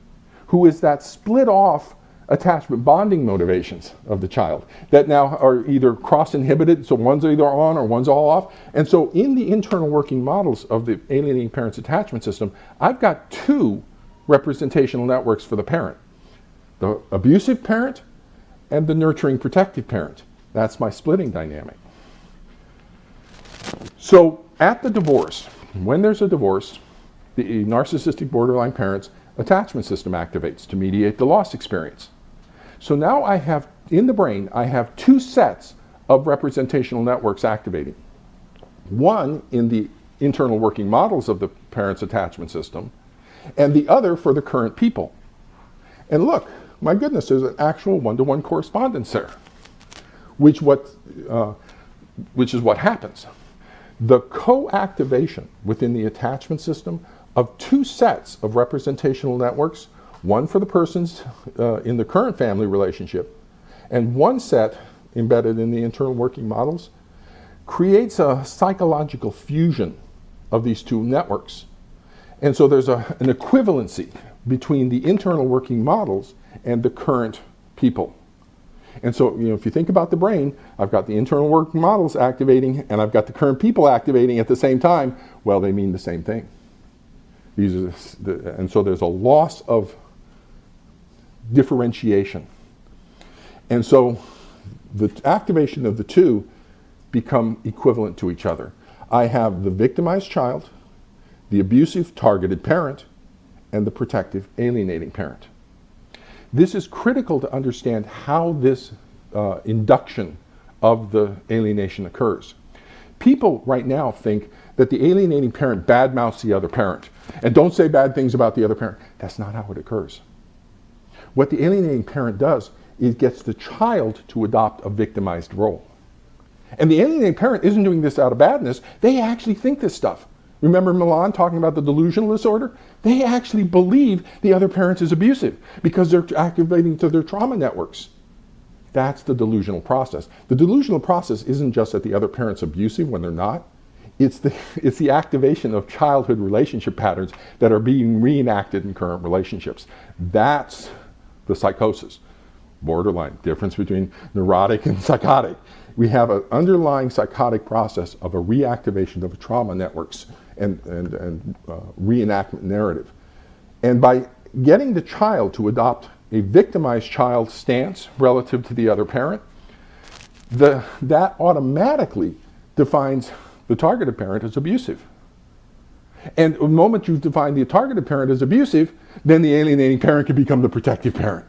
who is that split off attachment bonding motivations of the child that now are either cross-inhibited, so one's either on or one's all off. And so in the internal working models of the alienating parent's attachment system, I've got two representational networks for the parent: the abusive parent and the nurturing protective parent. That's my splitting dynamic. So at the divorce, when there's a divorce, the narcissistic borderline parent's attachment system activates to mediate the loss experience. So now I have, in the brain, I have two sets of representational networks activating. One in the internal working models of the parent's attachment system, and the other for the current people. And look, my goodness, there's an actual one-to-one correspondence there, which is what happens. The co-activation within the attachment system of two sets of representational networks, one for the persons in the current family relationship, and one set embedded in the internal working models, creates a psychological fusion of these two networks. And so there's an equivalency between the internal working models and the current people. And so, if you think about the brain, I've got the internal working models activating and I've got the current people activating at the same time. Well, they mean the same thing. And so there's a loss of differentiation. And so the activation of the two become equivalent to each other. I have the victimized child, the abusive targeted parent, and the protective alienating parent. This is critical to understand how this induction of the alienation occurs. People right now think that the alienating parent badmouths the other parent and don't say bad things about the other parent. That's not how it occurs. What the alienating parent does is gets the child to adopt a victimized role. And the alienating parent isn't doing this out of badness. They actually think this stuff. Remember Milan talking about the delusional disorder? They actually believe the other parent is abusive because they're activating to their trauma networks. That's the delusional process. The delusional process isn't just that the other parent's abusive when they're not. It's the activation of childhood relationship patterns that are being reenacted in current relationships. That's the psychosis. Borderline, difference between neurotic and psychotic. We have an underlying psychotic process of a reactivation of trauma networks and reenactment narrative. And by getting the child to adopt a victimized child stance relative to the other parent, that automatically defines the targeted parent as abusive. And the moment you define the targeted parent as abusive, then the alienating parent can become the protective parent.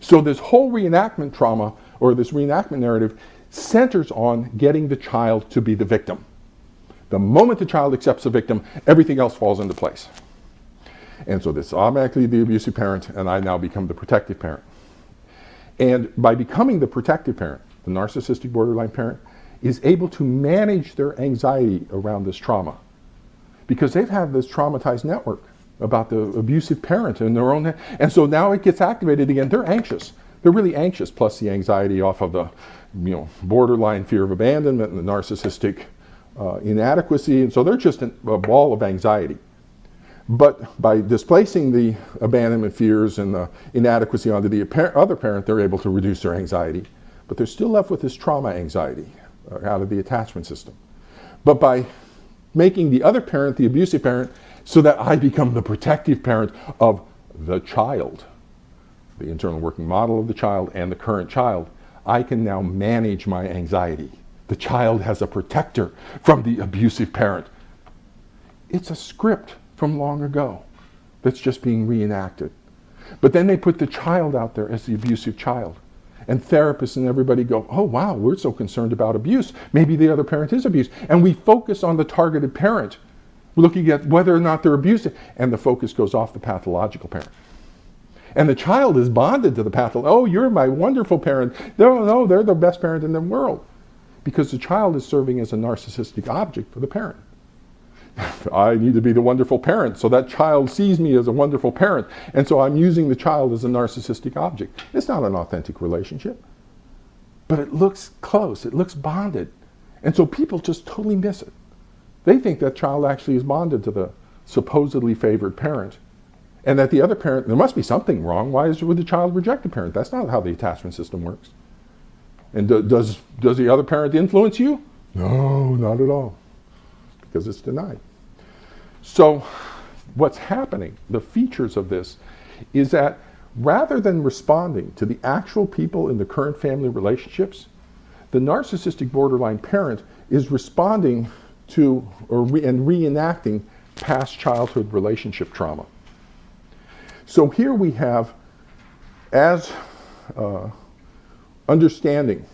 So this whole reenactment trauma, or this reenactment narrative, centers on getting the child to be the victim. The moment the child accepts the victim, everything else falls into place. And so this is automatically the abusive parent, and I now become the protective parent. And by becoming the protective parent, the narcissistic borderline parent is able to manage their anxiety around this trauma, because they've had this traumatized network about the abusive parent in their own, and so now it gets activated again. They're anxious. They're really anxious, plus the anxiety off of the borderline fear of abandonment and the narcissistic inadequacy, and so they're just a ball of anxiety. But by displacing the abandonment fears and the inadequacy onto the other parent, they're able to reduce their anxiety. But they're still left with this trauma anxiety out of the attachment system. But by making the other parent the abusive parent, so that I become the protective parent of the child, the internal working model of the child and the current child, I can now manage my anxiety. The child has a protector from the abusive parent. It's a script from long ago that's just being reenacted. But then they put the child out there as the abusive child. And therapists and everybody go, oh wow, we're so concerned about abuse. Maybe the other parent is abused. And we focus on the targeted parent, looking at whether or not they're abusive. And the focus goes off the pathological parent. And the child is bonded to the pathological. Oh, you're my wonderful parent. No, they're the best parent in the world. Because the child is serving as a narcissistic object for the parent. I need to be the wonderful parent, so that child sees me as a wonderful parent, and so I'm using the child as a narcissistic object. It's not an authentic relationship, but it looks close, it looks bonded, and so people just totally miss it. They think that child actually is bonded to the supposedly favored parent, and that the other parent, there must be something wrong. Why would the child reject the parent? That's not how the attachment system works. And does the other parent influence you? No, not at all, because it's denied. So what's happening, the features of this, is that rather than responding to the actual people in the current family relationships, the narcissistic borderline parent is responding to and reenacting past childhood relationship trauma. So here we have, as understanding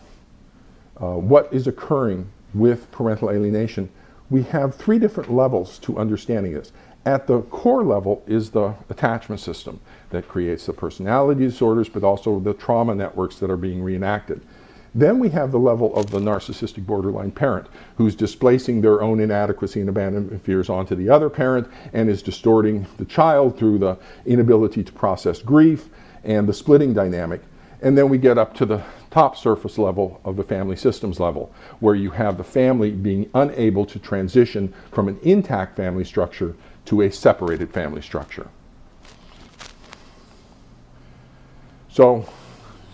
what is occurring with parental alienation, we have three different levels to understanding this. At the core level is the attachment system that creates the personality disorders, but also the trauma networks that are being reenacted. Then we have the level of the narcissistic borderline parent, who's displacing their own inadequacy and abandonment fears onto the other parent and is distorting the child through the inability to process grief and the splitting dynamic. And then we get up to the top surface level of the family systems level, where you have the family being unable to transition from an intact family structure to a separated family structure. So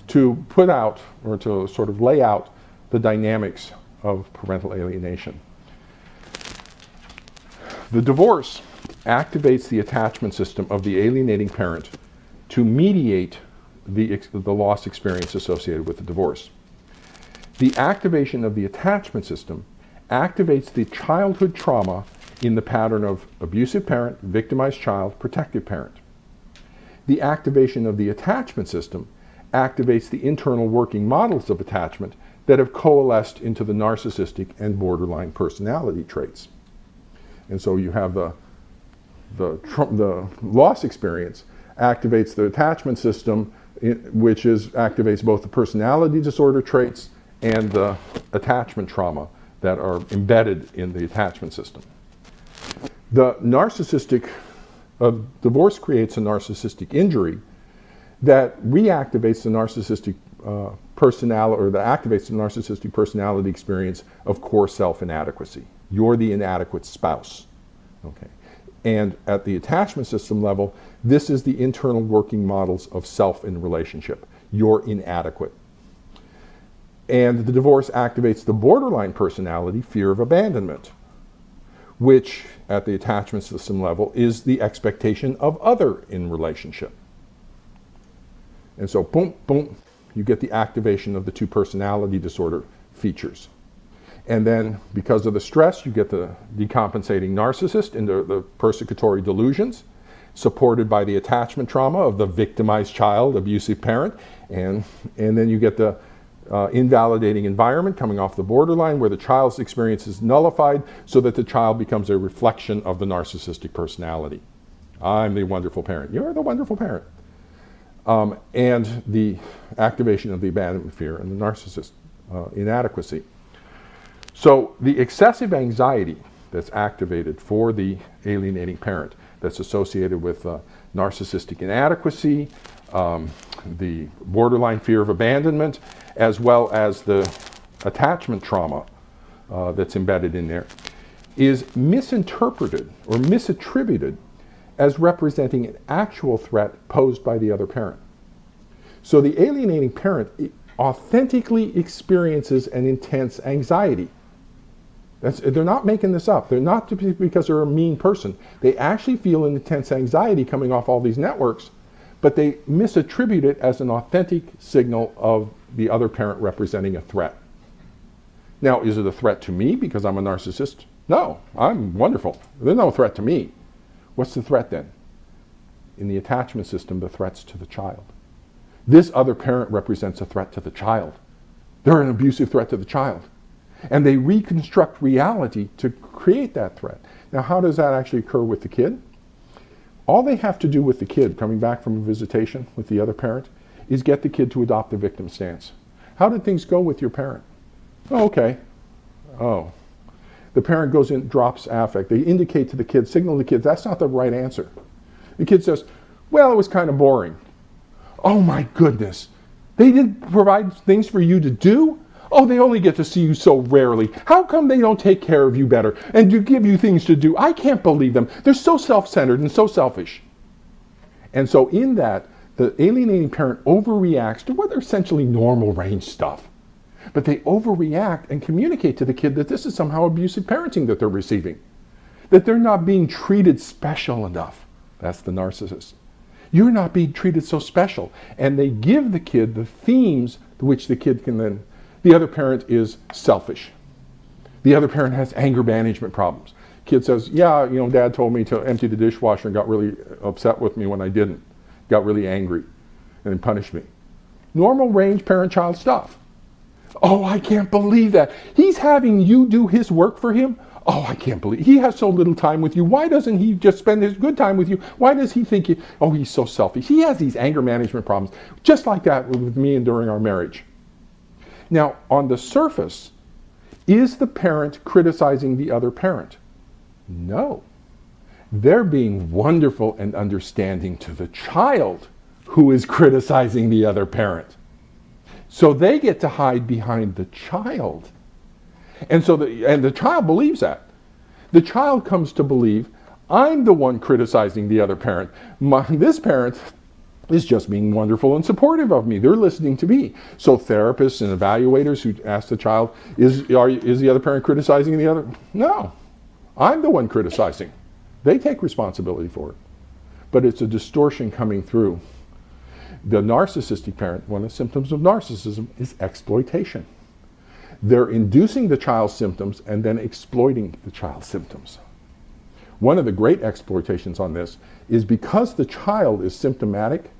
to put out, or to sort of lay out the dynamics of parental alienation. The divorce activates the attachment system of the alienating parent to mediate the loss experience associated with the divorce. The activation of the attachment system activates the childhood trauma in the pattern of abusive parent, victimized child, protective parent. The activation of the attachment system activates the internal working models of attachment that have coalesced into the narcissistic and borderline personality traits. And so you have the loss experience activates the attachment system, which activates both the personality disorder traits and the attachment trauma that are embedded in the attachment system. The narcissistic divorce creates a narcissistic injury that reactivates the narcissistic personality, or that activates the narcissistic personality experience of core self-inadequacy. You're the inadequate spouse. Okay. And at the attachment system level, this is the internal working models of self in relationship. You're inadequate. And the divorce activates the borderline personality, fear of abandonment, which at the attachment system level is the expectation of other in relationship. And so boom, boom, you get the activation of the two personality disorder features. And then because of the stress, you get the decompensating narcissist into the persecutory delusions, supported by the attachment trauma of the victimized child, abusive parent, and then you get the invalidating environment coming off the borderline where the child's experience is nullified so that the child becomes a reflection of the narcissistic personality. I'm the wonderful parent. You're the wonderful parent. And the activation of the abandonment fear and the narcissist inadequacy. So the excessive anxiety that's activated for the alienating parent that's associated with narcissistic inadequacy, the borderline fear of abandonment, as well as the attachment trauma that's embedded in there, is misinterpreted or misattributed as representing an actual threat posed by the other parent. So the alienating parent authentically experiences an intense anxiety. They're not making this up. They're not because they're a mean person. They actually feel an intense anxiety coming off all these networks, but they misattribute it as an authentic signal of the other parent representing a threat. Now, is it a threat to me because I'm a narcissist? No, I'm wonderful. There's no threat to me. What's the threat then? In the attachment system, the threat's to the child. This other parent represents a threat to the child. They're an abusive threat to the child. And they reconstruct reality to create that threat. Now, how does that actually occur with the kid? All they have to do with the kid coming back from a visitation with the other parent is get the kid to adopt the victim stance. How did things go with your parent? Oh, okay. Oh. The parent goes in, drops affect. They indicate to the kid, signal to the kid, that's not the right answer. The kid says, well, it was kind of boring. Oh my goodness. They didn't provide things for you to do? Oh, they only get to see you so rarely. How come they don't take care of you better and do give you things to do? I can't believe them. They're so self-centered and so selfish. And so in that, the alienating parent overreacts to what are essentially normal range stuff. But they overreact and communicate to the kid that this is somehow abusive parenting that they're receiving. That they're not being treated special enough. That's the narcissist. You're not being treated so special. And they give the kid the themes to which the kid can then. The other parent is selfish. The other parent has anger management problems. Kid says, yeah, dad told me to empty the dishwasher and got really upset with me when I didn't. Got really angry and then punished me. Normal range parent-child stuff. Oh, I can't believe that. He's having you do his work for him? Oh, I can't believe he has so little time with you. Why doesn't he just spend his good time with you? Why does he think he's so selfish? He has these anger management problems. Just like that with me and during our marriage. Now, on the surface, is the parent criticizing the other parent? No. They're being wonderful and understanding to the child who is criticizing the other parent. So they get to hide behind the child. And so the child believes that. The child comes to believe, I'm the one criticizing the other parent. This parent is just being wonderful and supportive of me. They're listening to me. So therapists and evaluators who ask the child, is the other parent criticizing the other? No, I'm the one criticizing. They take responsibility for it. But it's a distortion coming through. The narcissistic parent, one of the symptoms of narcissism is exploitation. They're inducing the child's symptoms and then exploiting the child's symptoms. One of the great exploitations on this is because the child is symptomatic,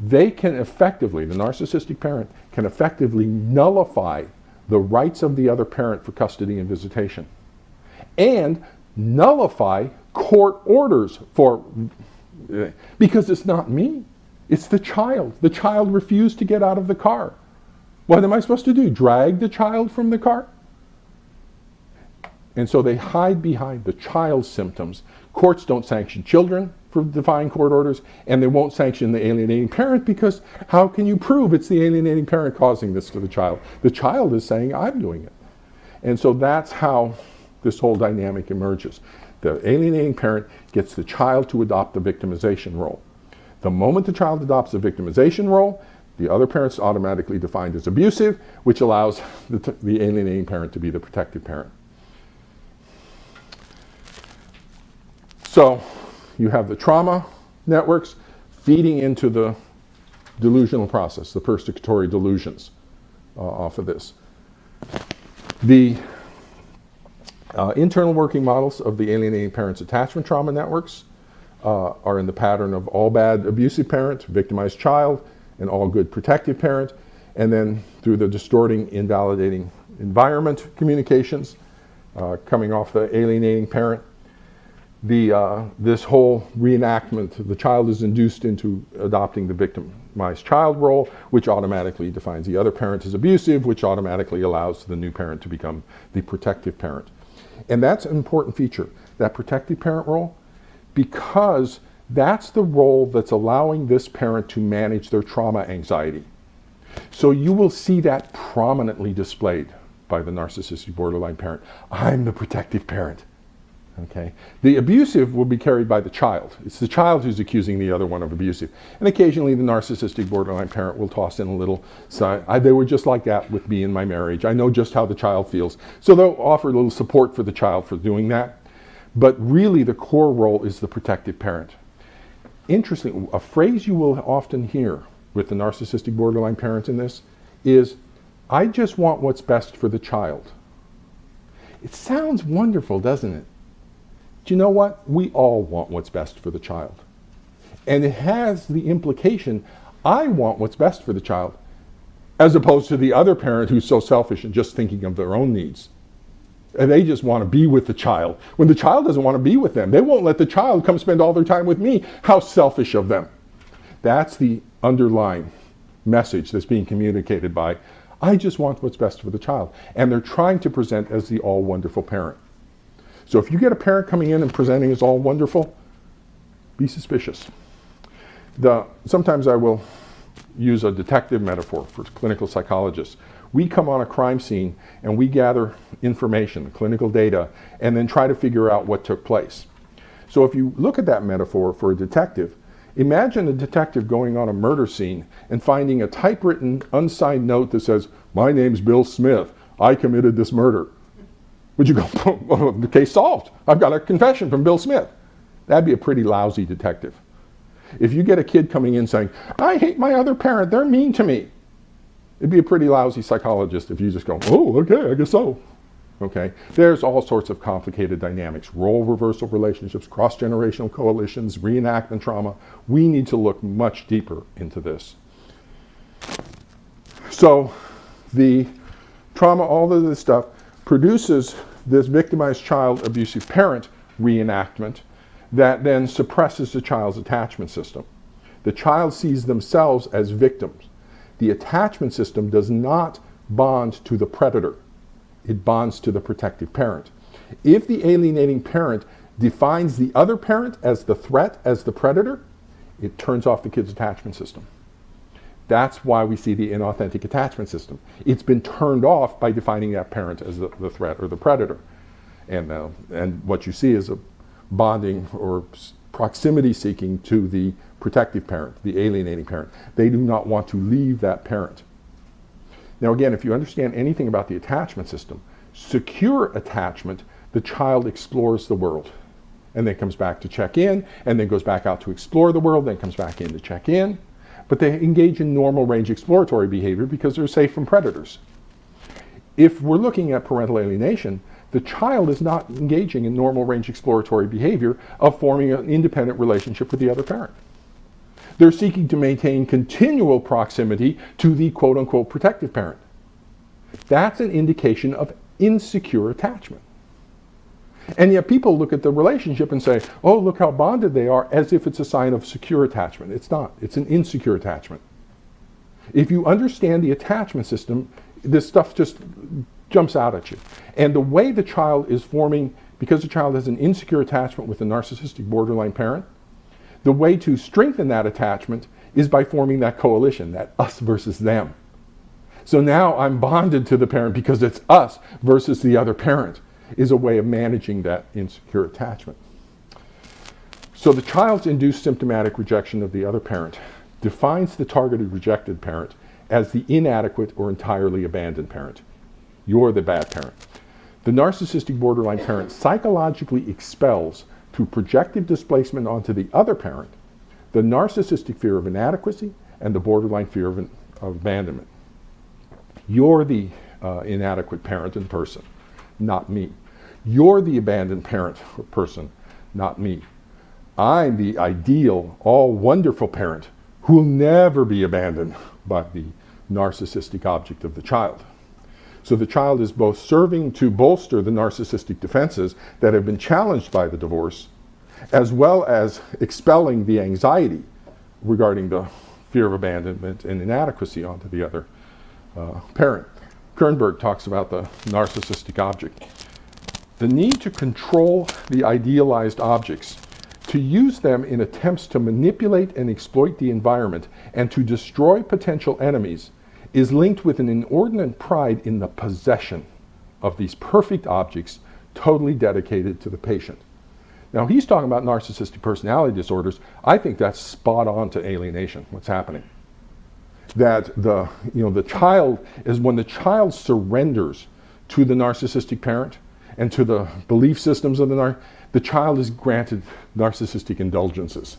they can effectively, the narcissistic parent can effectively nullify the rights of the other parent for custody and visitation and nullify court orders because it's not me, it's the child. The child refused to get out of the car. What am I supposed to do? Drag the child from the car? And so they hide behind the child's symptoms. Courts don't sanction children for defying court orders, and they won't sanction the alienating parent, because how can you prove it's the alienating parent causing this to the child? The child is saying, I'm doing it. And so that's how this whole dynamic emerges. The alienating parent gets the child to adopt the victimization role. The moment the child adopts the victimization role, the other parent's automatically defined as abusive, which allows the alienating parent to be the protective parent. So you have the trauma networks feeding into the delusional process, the persecutory delusions off of this. The internal working models of the alienating parent's attachment trauma networks are in the pattern of all bad abusive parent, victimized child, and all good protective parent. And then through the distorting, invalidating environment communications coming off the alienating parent, this whole reenactment, the child is induced into adopting the victimized child role, which automatically defines the other parent as abusive, which automatically allows the new parent to become the protective parent. And that's an important feature, that protective parent role, because that's the role that's allowing this parent to manage their trauma anxiety. So you will see that prominently displayed by the narcissistic borderline parent. I'm the protective parent. Okay. The abusive will be carried by the child. It's the child who's accusing the other one of abusive. And occasionally the narcissistic borderline parent will toss in a little, they were just like that with me in my marriage. I know just how the child feels. So they'll offer a little support for the child for doing that. But really the core role is the protective parent. Interesting, a phrase you will often hear with the narcissistic borderline parents in this is, I just want what's best for the child. It sounds wonderful, doesn't it? Do you know what? We all want what's best for the child. And it has the implication, I want what's best for the child, as opposed to the other parent who's so selfish and just thinking of their own needs. And they just want to be with the child. When the child doesn't want to be with them, they won't let the child come spend all their time with me. How selfish of them. That's the underlying message that's being communicated by, I just want what's best for the child. And they're trying to present as the all-wonderful parent. So if you get a parent coming in and presenting as all wonderful, be suspicious. Sometimes I will use a detective metaphor for clinical psychologists. We come on a crime scene and we gather information, clinical data, and then try to figure out what took place. So if you look at that metaphor for a detective, imagine a detective going on a murder scene and finding a typewritten, unsigned note that says, my name's Bill Smith, I committed this murder. Would you go, oh, the case solved. I've got a confession from Bill Smith. That'd be a pretty lousy detective. If you get a kid coming in saying, I hate my other parent, they're mean to me, it'd be a pretty lousy psychologist if you just go, oh, okay, I guess so. Okay, there's all sorts of complicated dynamics, role reversal relationships, cross-generational coalitions, reenactment trauma. We need to look much deeper into this. So the trauma, all of this stuff, produces this victimized child abusive parent reenactment that then suppresses the child's attachment system. The child sees themselves as victims. The attachment system does not bond to the predator. It bonds to the protective parent. If the alienating parent defines the other parent as the threat, as the predator, it turns off the kid's attachment system. That's why we see the inauthentic attachment system. It's been turned off by defining that parent as the threat or the predator. And what you see is a bonding or proximity seeking to the protective parent, the alienating parent. They do not want to leave that parent. Now again, if you understand anything about the attachment system, secure attachment, the child explores the world and then comes back to check in and then goes back out to explore the world, then comes back in to check in. But they engage in normal range exploratory behavior because they're safe from predators. If we're looking at parental alienation, the child is not engaging in normal range exploratory behavior of forming an independent relationship with the other parent. They're seeking to maintain continual proximity to the quote-unquote protective parent. That's an indication of insecure attachment. And yet people look at the relationship and say, oh, look how bonded they are, as if it's a sign of secure attachment. It's not. It's an insecure attachment. If you understand the attachment system, this stuff just jumps out at you. And the way the child is forming, because the child has an insecure attachment with a narcissistic borderline parent, the way to strengthen that attachment is by forming that coalition, that us versus them. So now I'm bonded to the parent because it's us versus the other parent, is a way of managing that insecure attachment. So the child's induced symptomatic rejection of the other parent defines the targeted rejected parent as the inadequate or entirely abandoned parent. You're the bad parent. The narcissistic borderline parent psychologically expels, through projective displacement onto the other parent, the narcissistic fear of inadequacy and the borderline fear of abandonment. You're the inadequate parent in person, not me. You're the abandoned parent or person, not me. I'm the ideal, all wonderful parent who will never be abandoned by the narcissistic object of the child. So the child is both serving to bolster the narcissistic defenses that have been challenged by the divorce, as well as expelling the anxiety regarding the fear of abandonment and inadequacy onto the other parent. Kernberg talks about the narcissistic object. The need to control the idealized objects, to use them in attempts to manipulate and exploit the environment, and to destroy potential enemies, is linked with an inordinate pride in the possession of these perfect objects totally dedicated to the patient. Now he's talking about narcissistic personality disorders. I think that's spot on to alienation, what's happening. That the child is, when the child surrenders to the narcissistic parent and to the belief systems of the child is granted narcissistic indulgences.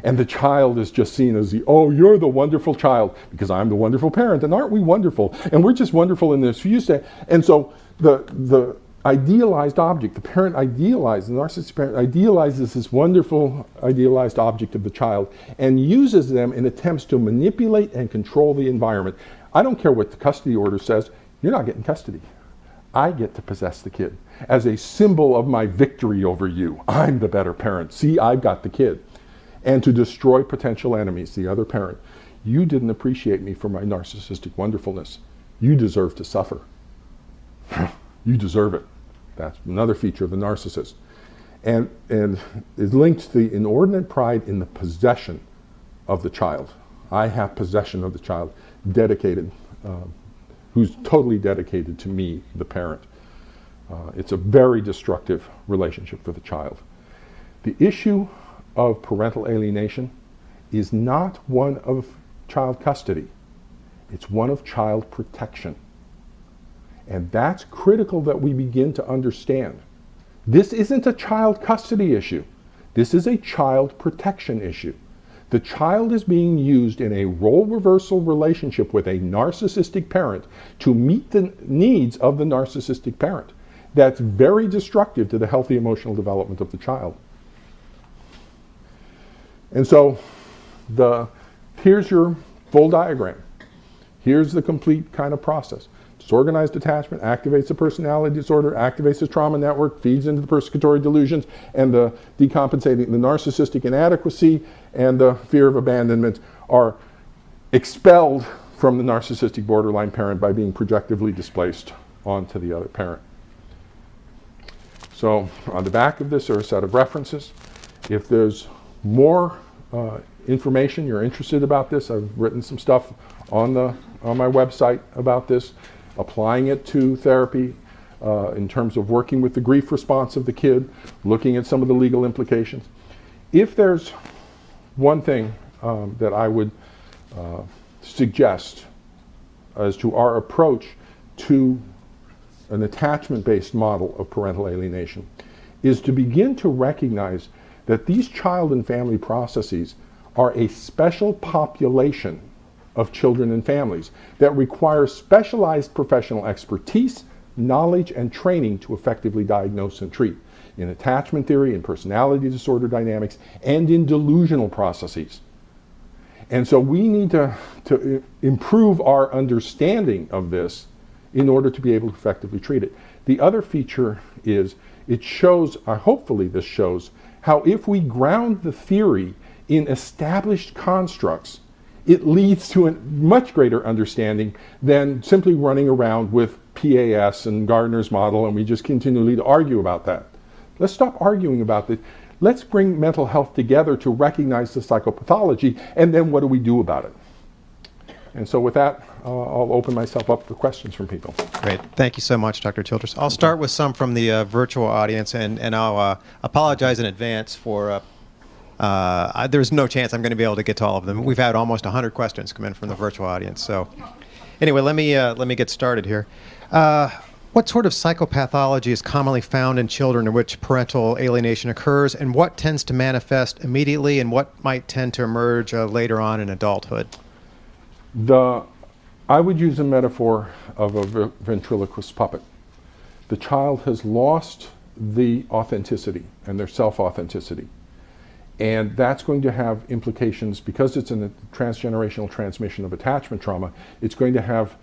And the child is just seen as you're the wonderful child because I'm the wonderful parent, and aren't we wonderful? And we're just wonderful in this few steps. And so the idealized object, the parent idealizes, the narcissistic parent idealizes this wonderful idealized object of the child and uses them in attempts to manipulate and control the environment. I don't care what the custody order says, you're not getting custody. I get to possess the kid as a symbol of my victory over you. I'm the better parent. See, I've got the kid. And to destroy potential enemies, the other parent. You didn't appreciate me for my narcissistic wonderfulness. You deserve to suffer. You deserve it. That's another feature of the narcissist. And is linked to the inordinate pride in the possession of the child. I have possession of the child, dedicated, who's totally dedicated to me, the parent. It's a very destructive relationship for the child. The issue of parental alienation is not one of child custody. It's one of child protection. And that's critical that we begin to understand. This isn't a child custody issue. This is a child protection issue. The child is being used in a role reversal relationship with a narcissistic parent to meet the needs of the narcissistic parent. That's very destructive to the healthy emotional development of the child. And so here's your full diagram. Here's the complete kind of process. Disorganized attachment activates the personality disorder, activates the trauma network, feeds into the persecutory delusions, and the decompensating, the narcissistic inadequacy and the fear of abandonment are expelled from the narcissistic borderline parent by being projectively displaced onto the other parent. So on the back of this are a set of references. If there's more information you're interested about this, I've written some stuff on my website about this, applying it to therapy in terms of working with the grief response of the kid, looking at some of the legal implications. If there's one thing that I would suggest as to our approach to an attachment-based model of parental alienation, is to begin to recognize that these child and family processes are a special population of children and families that require specialized professional expertise, knowledge, and training to effectively diagnose and treat in attachment theory, in personality disorder dynamics, and in delusional processes. And so we need to improve our understanding of this in order to be able to effectively treat it. The other feature is it shows, hopefully this shows, how if we ground the theory in established constructs, it leads to a much greater understanding than simply running around with PAS and Gardner's model, and we just continually argue about that. Let's stop arguing about this. Let's bring mental health together to recognize the psychopathology, and then what do we do about it? And so with that, I'll open myself up for questions from people. Great. Thank you so much, Dr. Childress. I'll start with some from the virtual audience, and I'll apologize in advance for there's no chance I'm going to be able to get to all of them. We've had almost 100 questions come in from the virtual audience. So anyway, let me get started here. What sort of psychopathology is commonly found in children in which parental alienation occurs, and what tends to manifest immediately, and what might tend to emerge later on in adulthood? I would use a metaphor of a ventriloquist puppet. The child has lost the authenticity and their self-authenticity. And that's going to have implications, because it's in a transgenerational transmission of attachment trauma, it's going to have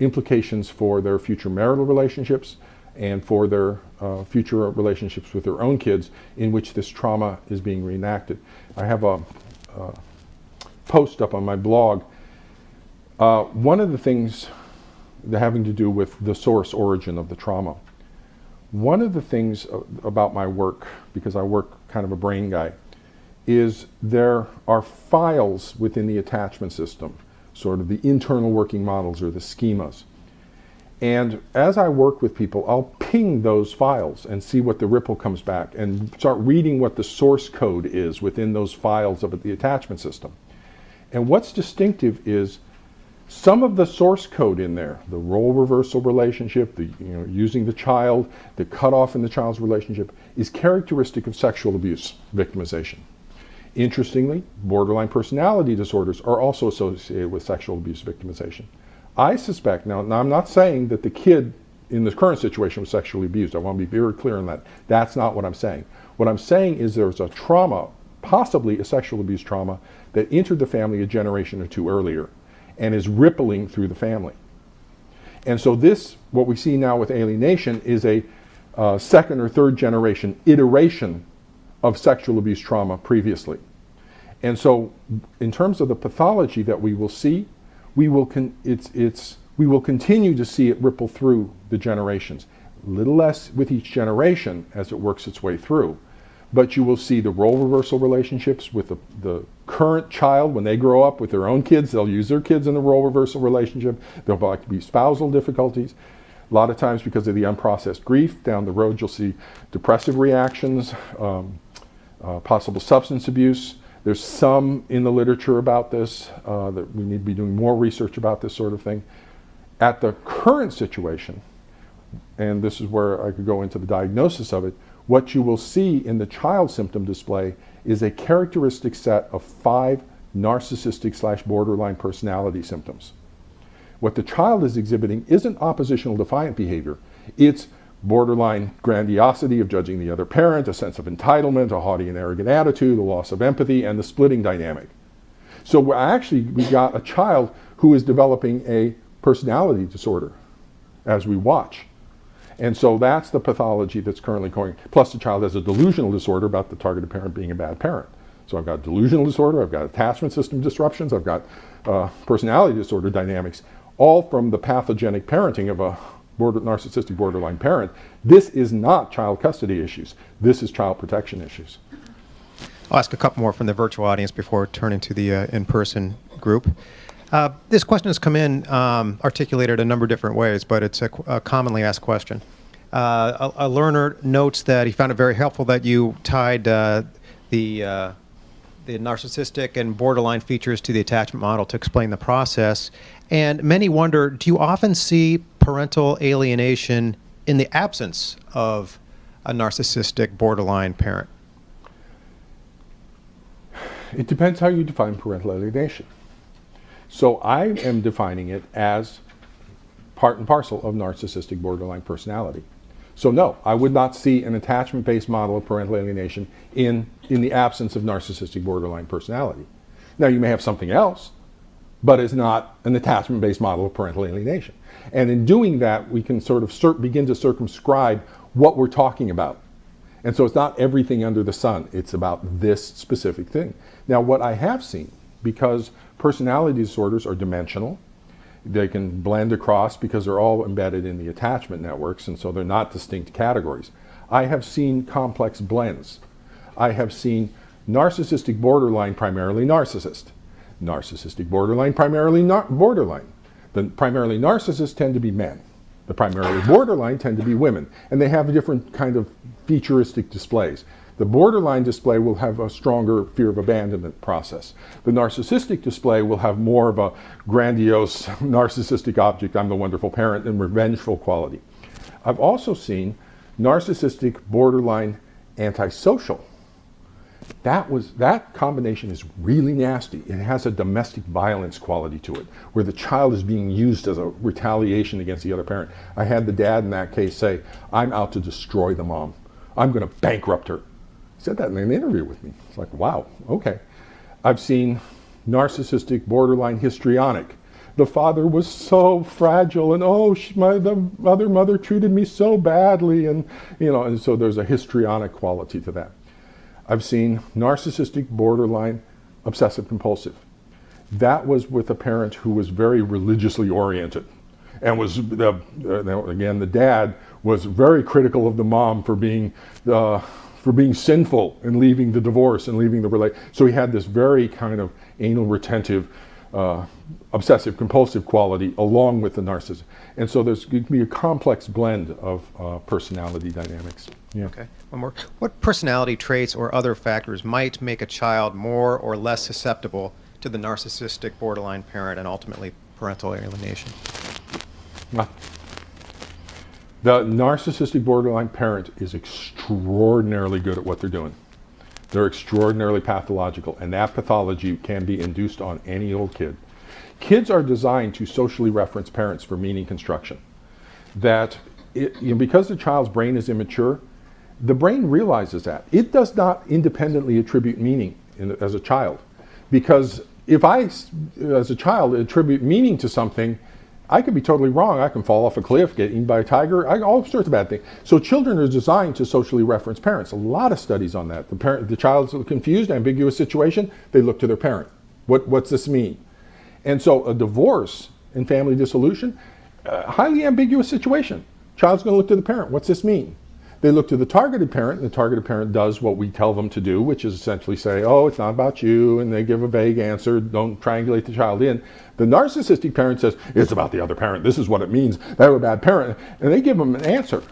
implications for their future marital relationships and for their future relationships with their own kids, in which this trauma is being reenacted. I have a post up on my blog. One of the things having to do with the source origin of the trauma. One of the things about my work, because I work kind of a brain guy, is there are files within the attachment system, sort of the internal working models or the schemas. And as I work with people, I'll ping those files and see what the ripple comes back, and start reading what the source code is within those files of the attachment system. And what's distinctive is some of the source code in there, the role reversal relationship, using the child, the cutoff in the child's relationship, is characteristic of sexual abuse victimization. Interestingly, borderline personality disorders are also associated with sexual abuse victimization. I suspect, now I'm not saying that the kid in the current situation was sexually abused. I want to be very clear on that. That's not what I'm saying. What I'm saying is there's a trauma, possibly a sexual abuse trauma, that entered the family a generation or two earlier and is rippling through the family. And so this, what we see now with alienation, is a second or third generation iteration of sexual abuse trauma previously. And so in terms of the pathology that we will see, we will continue to see it ripple through the generations. A little less with each generation as it works its way through. But you will see the role reversal relationships with the current child. When they grow up with their own kids, they'll use their kids in the role reversal relationship. There'll be spousal difficulties. A lot of times, because of the unprocessed grief, down the road you'll see depressive reactions, possible substance abuse. There's some in the literature about this, that we need to be doing more research about this sort of thing. At the current situation, and this is where I could go into the diagnosis of it, what you will see in the child symptom display is a characteristic set of 5 narcissistic/borderline personality symptoms. What the child is exhibiting isn't oppositional defiant behavior. It's borderline grandiosity of judging the other parent, a sense of entitlement, a haughty and arrogant attitude, a loss of empathy, and the splitting dynamic. So we got a child who is developing a personality disorder as we watch. And so that's the pathology that's currently going. Plus the child has a delusional disorder about the targeted parent being a bad parent. So I've got delusional disorder, I've got attachment system disruptions, I've got personality disorder dynamics, all from the pathogenic parenting of a narcissistic borderline parent. This is not child custody issues. This is child protection issues. I'll ask a couple more from the virtual audience before turning to the in-person group. This question has come in articulated a number of different ways, but it's a commonly asked question. A learner notes that he found it very helpful that you tied the narcissistic and borderline features to the attachment model to explain the process. And many wonder, do you often see parental alienation in the absence of a narcissistic borderline parent? It depends how you define parental alienation. So I am defining it as part and parcel of narcissistic borderline personality. So no, I would not see an attachment-based model of parental alienation in the absence of narcissistic borderline personality. Now you may have something else, but it's not an attachment-based model of parental alienation. And in doing that, we can sort of begin to circumscribe what we're talking about. And so it's not everything under the sun, it's about this specific thing. Now what I have seen, because personality disorders are dimensional. They can blend across because they're all embedded in the attachment networks, and so they're not distinct categories. I have seen complex blends. I have seen narcissistic borderline, primarily narcissist. Narcissistic borderline, primarily borderline. The primarily narcissists tend to be men. The primarily borderline tend to be women. And they have different kind of featuristic displays. The borderline display will have a stronger fear of abandonment process. The narcissistic display will have more of a grandiose narcissistic object, I'm the wonderful parent, and revengeful quality. I've also seen narcissistic borderline antisocial. That combination is really nasty. It has a domestic violence quality to it, where the child is being used as a retaliation against the other parent. I had the dad in that case say, I'm out to destroy the mom. I'm going to bankrupt her. He said that in an interview with me. It's like, wow, okay. I've seen narcissistic borderline histrionic. The father was so fragile, and the other mother treated me so badly, and so there's a histrionic quality to that. I've seen narcissistic borderline obsessive compulsive. That was with a parent who was very religiously oriented, and was again, the dad was very critical of the mom for being sinful and leaving the divorce and leaving the relationship. So he had this very kind of anal retentive, obsessive compulsive quality along with the narcissism. And so there's going to be a complex blend of personality dynamics. Yeah. Okay, one more. What personality traits or other factors might make a child more or less susceptible to the narcissistic borderline parent and ultimately parental alienation? The narcissistic borderline parent is extraordinarily good at what they're doing. They're extraordinarily pathological, and that pathology can be induced on any old kid. Kids are designed to socially reference parents for meaning construction. Because the child's brain is immature, the brain realizes that. It does not independently attribute meaning as a child. Because if I, as a child, attribute meaning to something, I could be totally wrong. I can fall off a cliff, get eaten by a tiger, all sorts of bad things. So children are designed to socially reference parents. A lot of studies on that. The child's confused, ambiguous situation, they look to their parent. What's this mean? And so a divorce and family dissolution, highly ambiguous situation. Child's going to look to the parent. What's this mean? They look to the targeted parent, and the targeted parent does what we tell them to do, which is essentially say, oh, it's not about you, and they give a vague answer, don't triangulate the child in. The narcissistic parent says, it's about the other parent, this is what it means, they're a bad parent, and they give them an answer.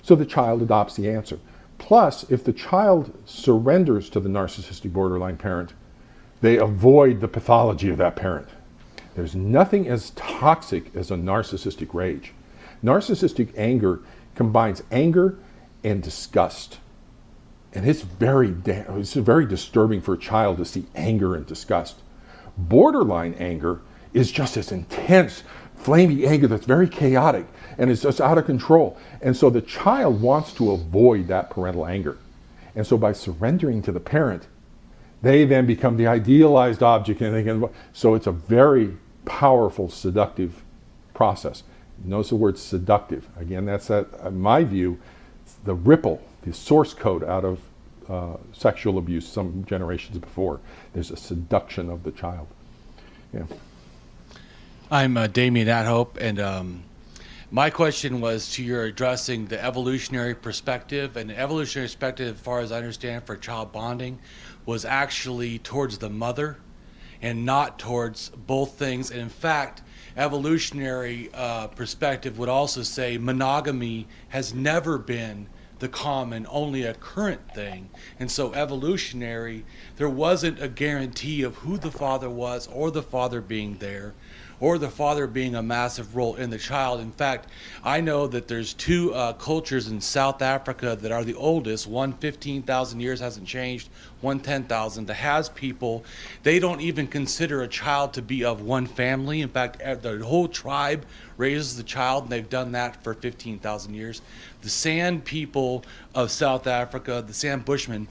So the child adopts the answer. Plus, if the child surrenders to the narcissistic borderline parent, they avoid the pathology of that parent. There's nothing as toxic as a narcissistic rage. Narcissistic anger combines anger and disgust. And it's very disturbing for a child to see anger and disgust. Borderline anger is just this intense, flaming anger that's very chaotic and it's just out of control. And so the child wants to avoid that parental anger. And so by surrendering to the parent, they then become the idealized object. So it's a very powerful, seductive process. Notice the word seductive. Again, that's, in my view, the ripple, the source code out of sexual abuse some generations before. There's a seduction of the child. Yeah. I'm Damien Athope, and my question was to your addressing the evolutionary perspective. And the evolutionary perspective, as far as I understand, for child bonding was actually towards the mother and not towards both things. And in fact, evolutionary perspective would also say monogamy has never been the common, only a current thing. And so evolutionary, there wasn't a guarantee of who the father was or the father being there or the father being a massive role in the child. In fact, I know that there's two cultures in South Africa that are the oldest. One 15,000 years, hasn't changed. One 10,000. The Has people, they don't even consider a child to be of one family. In fact, the whole tribe raises the child, and they've done that for 15,000 years. The San people of South Africa, the San Bushmen,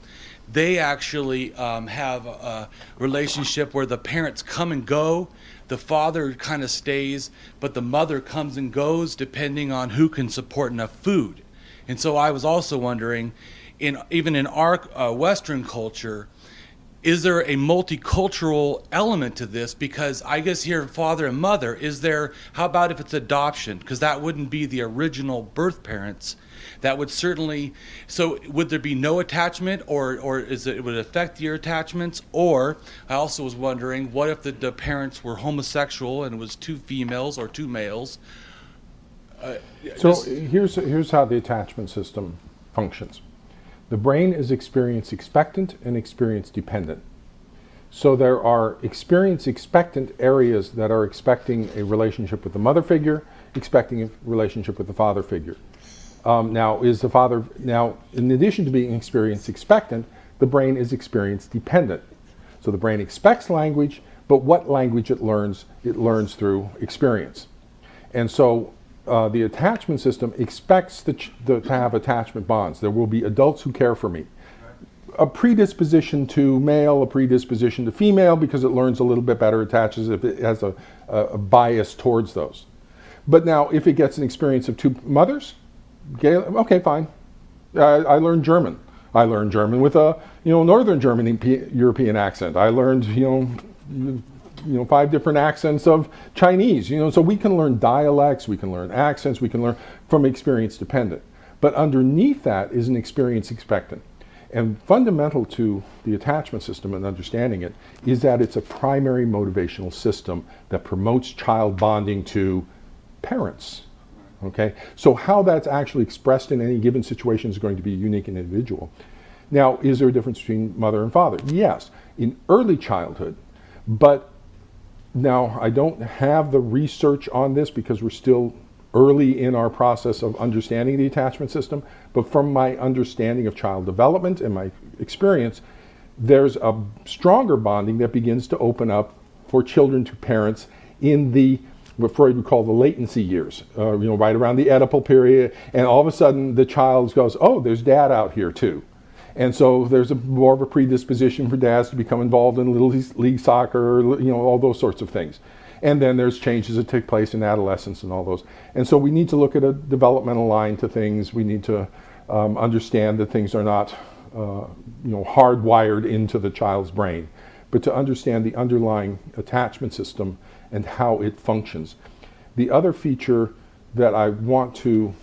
they actually have a relationship where the parents come and go. The father kind of stays, but the mother comes and goes depending on who can support enough food. And so I was also wondering, even in our Western culture, is there a multicultural element to this? Because I guess here, father and mother, how about if it's adoption? Because that wouldn't be the original birth parents. That would certainly, so would there be no attachment, or would it affect your attachments? Or I also was wondering, what if the parents were homosexual and it was 2 females or 2 males? So here's how the attachment system functions. The brain is experience expectant and experience dependent. So there are experience expectant areas that are expecting a relationship with the mother figure, expecting a relationship with the father figure. Now, in addition to being experience expectant, the brain is experience dependent. So the brain expects language, but what language it learns through experience. And so the attachment system expects to have attachment bonds. There will be adults who care for me. A predisposition to male, a predisposition to female, because it learns a little bit better, attaches if it has a bias towards those. But now, if it gets an experience of 2 mothers, okay, fine. I learned German. I learned German with a Northern German European accent. I learned 5 different accents of Chinese. So we can learn dialects, we can learn accents, we can learn from experience dependent. But underneath that is an experience expectant. And fundamental to the attachment system and understanding it is that it's a primary motivational system that promotes child bonding to parents. Okay? So how that's actually expressed in any given situation is going to be unique and individual. Now, is there a difference between mother and father? Yes, in early childhood. But now, I don't have the research on this because we're still early in our process of understanding the attachment system, but from my understanding of child development and my experience, there's a stronger bonding that begins to open up for children to parents in what Freud would call the latency years, right around the Oedipal period, and all of a sudden the child goes, oh, there's dad out here too. And so there's more of a predisposition for dads to become involved in little league soccer, all those sorts of things. And then there's changes that take place in adolescence and all those. And so we need to look at a developmental line to things. We need to understand that things are not hardwired into the child's brain, but to understand the underlying attachment system and how it functions. The other feature that I want to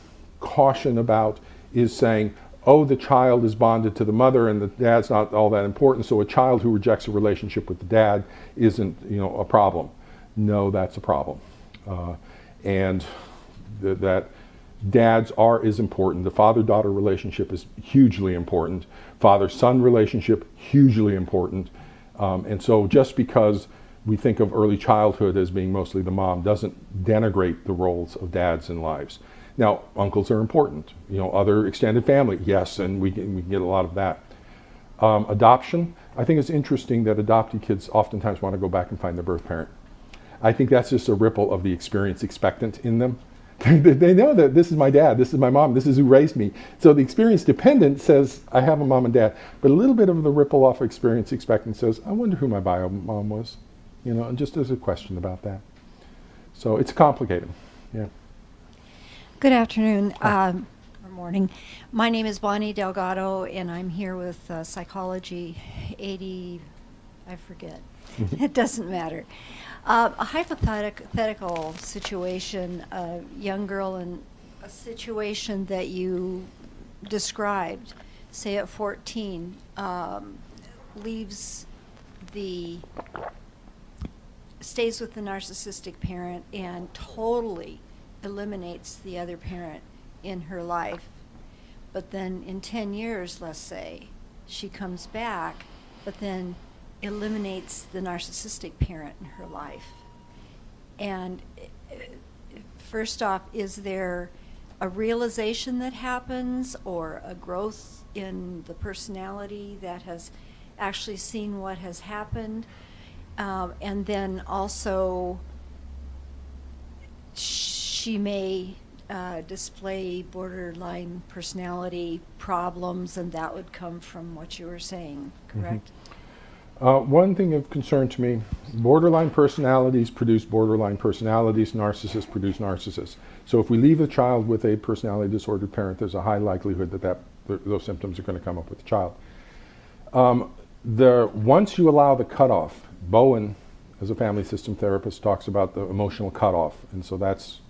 caution about is saying, oh, the child is bonded to the mother and the dad's not all that important, so a child who rejects a relationship with the dad isn't a problem. No, that's a problem. And that dads is important. The father-daughter relationship is hugely important. Father-son relationship, hugely important. And so just because we think of early childhood as being mostly the mom doesn't denigrate the roles of dads in lives. Now, uncles are important. Other extended family, yes, and we can get a lot of that. Adoption, I think it's interesting that adopted kids oftentimes want to go back and find their birth parent. I think that's just a ripple of the experience expectant in them. They know that this is my dad, this is my mom, this is who raised me. So the experience dependent says, I have a mom and dad. But a little bit of the ripple off experience expectant says, I wonder who my bio mom was. And just there's a question about that. So it's complicated, yeah. Good afternoon, or morning. My name is Bonnie Delgado, and I'm here with Psychology 80, I forget. It doesn't matter. A hypothetical situation, a young girl in a situation that you described, say at 14, stays with the narcissistic parent and totally eliminates the other parent in her life. But then in 10 years, let's say, she comes back, but then eliminates the narcissistic parent in her life. And first off, is there a realization that happens or a growth in the personality that has actually seen what has happened? And then also, she may display borderline personality problems, and that would come from what you were saying, correct? One thing of concern to me, borderline personalities produce borderline personalities, narcissists produce narcissists. So if we leave a child with a personality disordered parent, there's a high likelihood that those symptoms are going to come up with the child. Once you allow the cutoff, Bowen, as a family system therapist, talks about the emotional cutoff, and so that's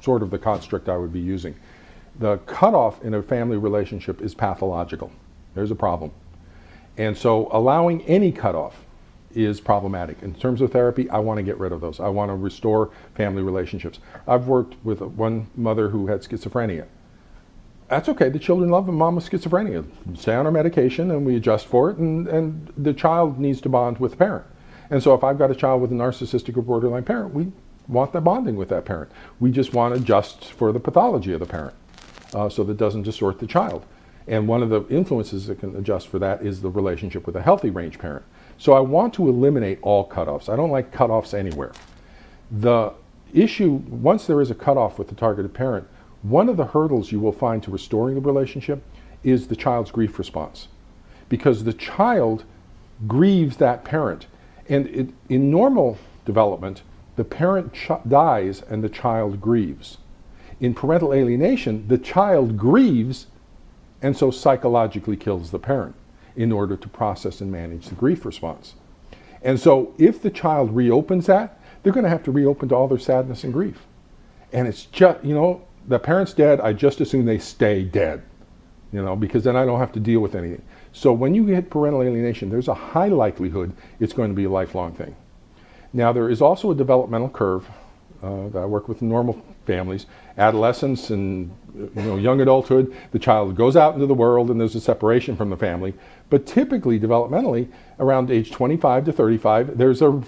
sort of the construct I would be using. The cutoff in a family relationship is pathological. There's a problem. And so allowing any cutoff is problematic. In terms of therapy, I want to get rid of those. I want to restore family relationships. I've worked with one mother who had schizophrenia. That's okay. The children love a mom with schizophrenia. Stay on our medication and we adjust for it, and the child needs to bond with the parent. And so if I've got a child with a narcissistic or borderline parent, we want that bonding with that parent. We just want to adjust for the pathology of the parent so that it doesn't distort the child. And one of the influences that can adjust for that is the relationship with a healthy range parent. So I want to eliminate all cutoffs. I don't like cutoffs anywhere. The issue, once there is a cutoff with the targeted parent, one of the hurdles you will find to restoring the relationship is the child's grief response. Because the child grieves that parent. And in normal development, the parent dies and the child grieves. In parental alienation, the child grieves and so psychologically kills the parent in order to process and manage the grief response. And so if the child reopens that, they're going to have to reopen to all their sadness and grief. And it's just, the parent's dead, I just assume they stay dead, because then I don't have to deal with anything. So when you hit parental alienation, there's a high likelihood it's going to be a lifelong thing. Now there is also a developmental curve that I work with in normal families, adolescence and young adulthood. The child goes out into the world and there's a separation from the family. But typically, developmentally, around age 25 to 35, there's a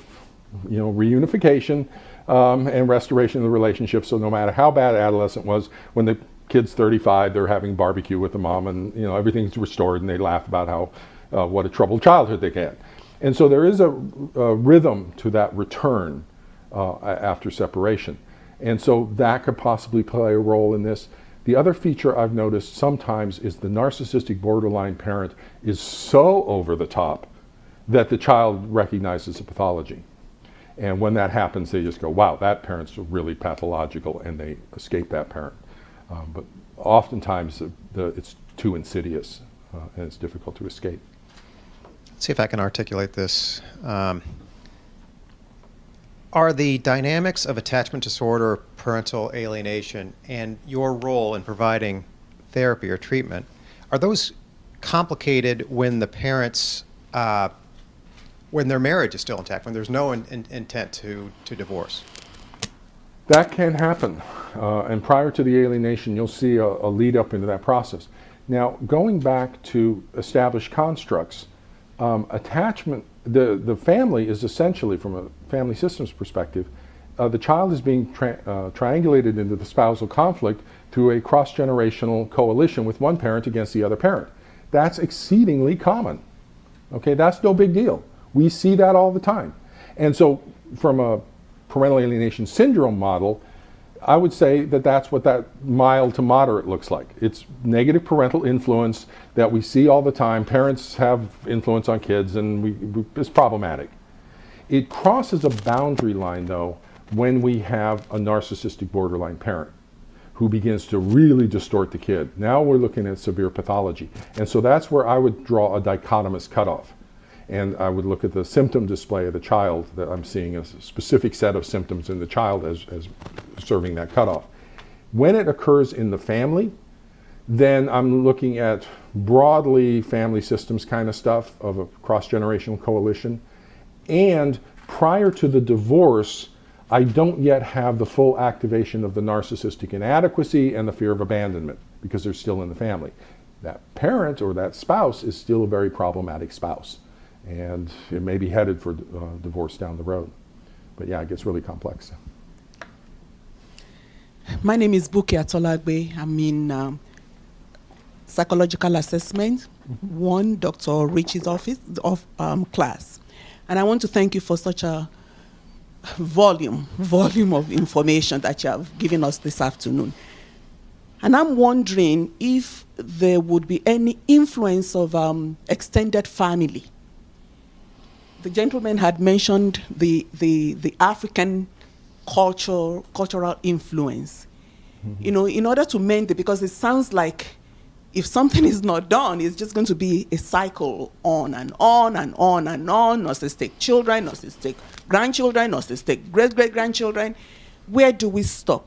reunification and restoration of the relationship. So no matter how bad adolescent was, when the kid's 35, they're having barbecue with the mom, and everything's restored, and they laugh about how what a troubled childhood they had. And so there is a rhythm to that return after separation. And so that could possibly play a role in this. The other feature I've noticed sometimes is the narcissistic borderline parent is so over the top that the child recognizes a pathology. And when that happens, they just go, wow, that parent's really pathological, and they escape that parent. But oftentimes it's too insidious and it's difficult to escape. Let's see if I can articulate this. Are the dynamics of attachment disorder, parental alienation, and your role in providing therapy or treatment, are those complicated when the parents, when their marriage is still intact, when there's no intent to divorce? That can happen. And prior to the alienation, you'll see a lead up into that process. Now, going back to established constructs, attachment, the family is essentially, from a family systems perspective, the child is being triangulated into the spousal conflict through a cross-generational coalition with one parent against the other parent. That's exceedingly common. Okay, that's no big deal. We see that all the time. And so from a parental alienation syndrome model, I would say that that's what that mild to moderate looks like. It's negative parental influence that we see all the time. Parents have influence on kids, and it's problematic. It crosses a boundary line, though, when we have a narcissistic borderline parent who begins to really distort the kid. Now we're looking at severe pathology. And so that's where I would draw a dichotomous cutoff. And I would look at the symptom display of the child that I'm seeing as a specific set of symptoms in the child as serving that cutoff. When it occurs in the family, then I'm looking at broadly family systems kind of stuff of a cross-generational coalition. And prior to the divorce, I don't yet have the full activation of the narcissistic inadequacy and the fear of abandonment because they're still in the family. That parent or that spouse is still a very problematic spouse. And it may be headed for divorce down the road. But yeah, it gets really complex. My name is Buki Atolagbe. I'm in psychological assessment, Dr. Rich's office of class. And I want to thank you for such a volume of information that you have given us this afternoon. And I'm wondering if there would be any influence of extended family. The gentleman had mentioned the African cultural influence. Mm-hmm. In order to mend it, because it sounds like if something is not done, it's just going to be a cycle on and on and on and on. Narcissistic children, narcissistic grandchildren, narcissistic great-great-grandchildren. Where do we stop?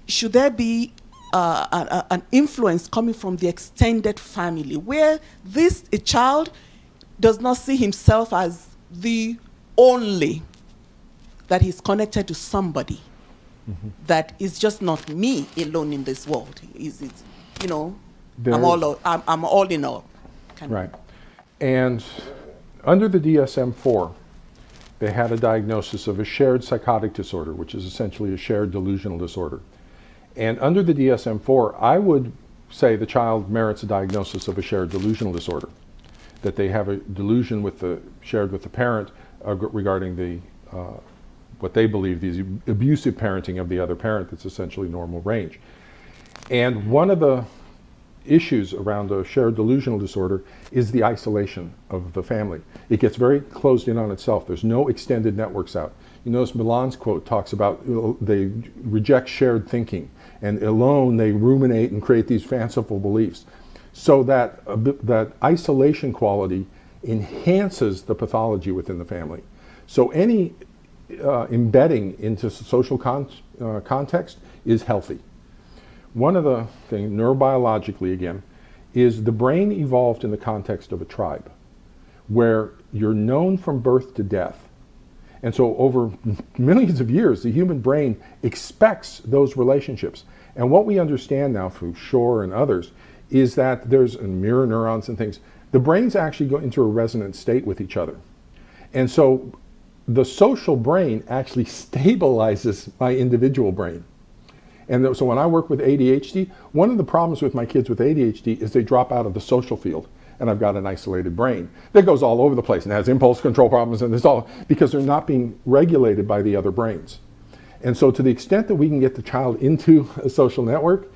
Should there be an influence coming from the extended family where a child does not see himself as the only, that he's connected to somebody, that is just not me alone in this world. You know, I'm all in all. Right. And under the DSM-4, they had a diagnosis of a shared psychotic disorder, which is essentially a shared delusional disorder. And under the DSM-4, I would say the child merits a diagnosis of a shared delusional disorder, that they have a delusion shared with the parent regarding the what they believe the abusive parenting of the other parent that's essentially normal range. And one of the issues around a shared delusional disorder is the isolation of the family. It gets very closed in on itself. There's no extended networks out. You notice Milan's quote talks about they reject shared thinking, and alone they ruminate and create these fanciful beliefs. So that isolation quality enhances the pathology within the family. So any embedding into social context is healthy. One of the things, neurobiologically again, is the brain evolved in the context of a tribe, where you're known from birth to death. And so over millions of years, the human brain expects those relationships. And what we understand now through Shore and others is that there's mirror neurons and things. The brains actually go into a resonant state with each other. And so the social brain actually stabilizes my individual brain. And so when I work with ADHD, one of the problems with my kids with ADHD is they drop out of the social field. And I've got an isolated brain that goes all over the place and has impulse control problems, and it's all because they're not being regulated by the other brains. And so to the extent that we can get the child into a social network,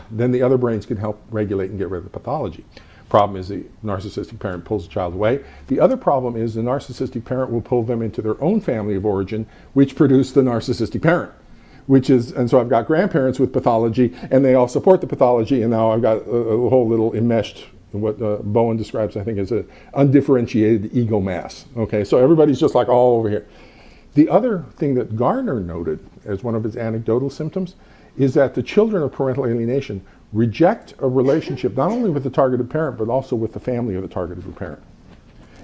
then the other brains can help regulate and get rid of the pathology. Problem is the narcissistic parent pulls the child away. The other problem is the narcissistic parent will pull them into their own family of origin, which produced the narcissistic parent. And so I've got grandparents with pathology, and they all support the pathology, and now I've got a whole little enmeshed, what Bowen describes, I think, as an undifferentiated ego mass. Okay, so everybody's just like all over here. The other thing that Garner noted as one of his anecdotal symptoms is that the children of parental alienation reject a relationship not only with the targeted parent, but also with the family of the targeted parent.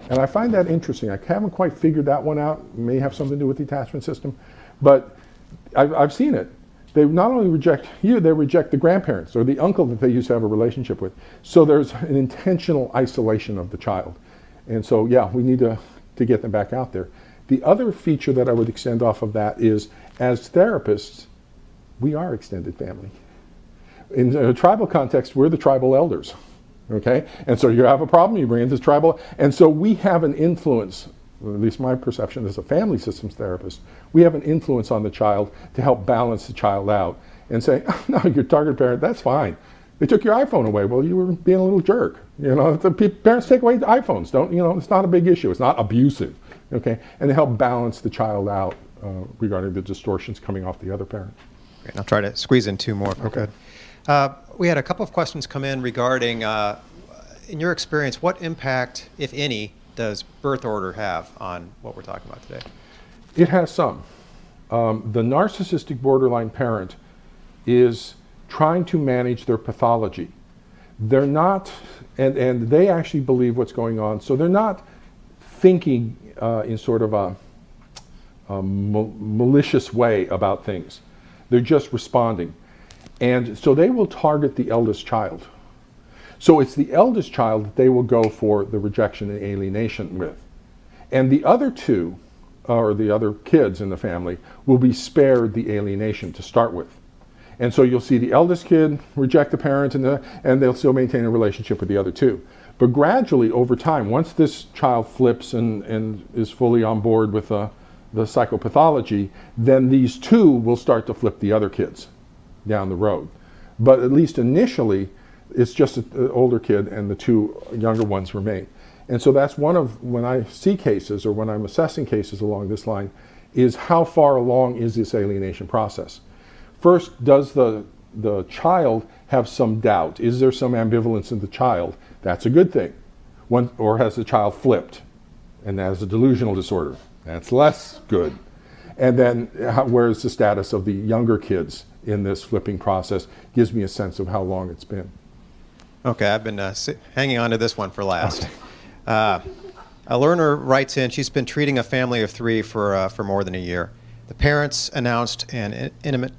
And I find that interesting. I haven't quite figured that one out. It may have something to do with the attachment system, but I've seen it. They not only reject you, they reject the grandparents or the uncle that they used to have a relationship with. So there's an intentional isolation of the child. And so, yeah, we need to get them back out there. The other feature that I would extend off of that is, as therapists, we are extended family. In a tribal context, we're the tribal elders, okay? And so you have a problem, you bring in this tribal, and so we have an influence, at least my perception as a family systems therapist, we have an influence on the child to help balance the child out and say, oh, no, your target parent, that's fine. They took your iPhone away. Well, you were being a little jerk. You know, the parents take away the iPhones. It's not a big issue. It's not abusive, okay? And to help balance the child out regarding the distortions coming off the other parent. Great. I'll try to squeeze in two more if I could. We had a couple of questions come in regarding, in your experience, what impact, if any, does birth order have on what we're talking about today? It has some. The narcissistic borderline parent is trying to manage their pathology. They're not, and they actually believe what's going on, so they're not thinking in sort of a malicious way about things. They're just responding. And so they will target the eldest child. So it's the eldest child that they will go for the rejection and alienation with. And the other two, or the other kids in the family, will be spared the alienation to start with. And so you'll see the eldest kid reject the parent, and they'll still maintain a relationship with the other two. But gradually, over time, once this child flips and is fully on board with the psychopathology, then these two will start to flip the other kids down the road. But at least initially, it's just an older kid and the two younger ones remain. And so that's one of, when I see cases or when I'm assessing cases along this line, is how far along is this alienation process? First, does the child have some doubt. Is there some ambivalence in the child? That's a good thing. Or has the child flipped and has a delusional disorder? That's less good. And then where's the status of the younger kids in this flipping process? Gives me a sense of how long it's been. Okay, I've been hanging on to this one for last. A learner writes in, she's been treating a family of 3 for more than a year. The parents announced an imminent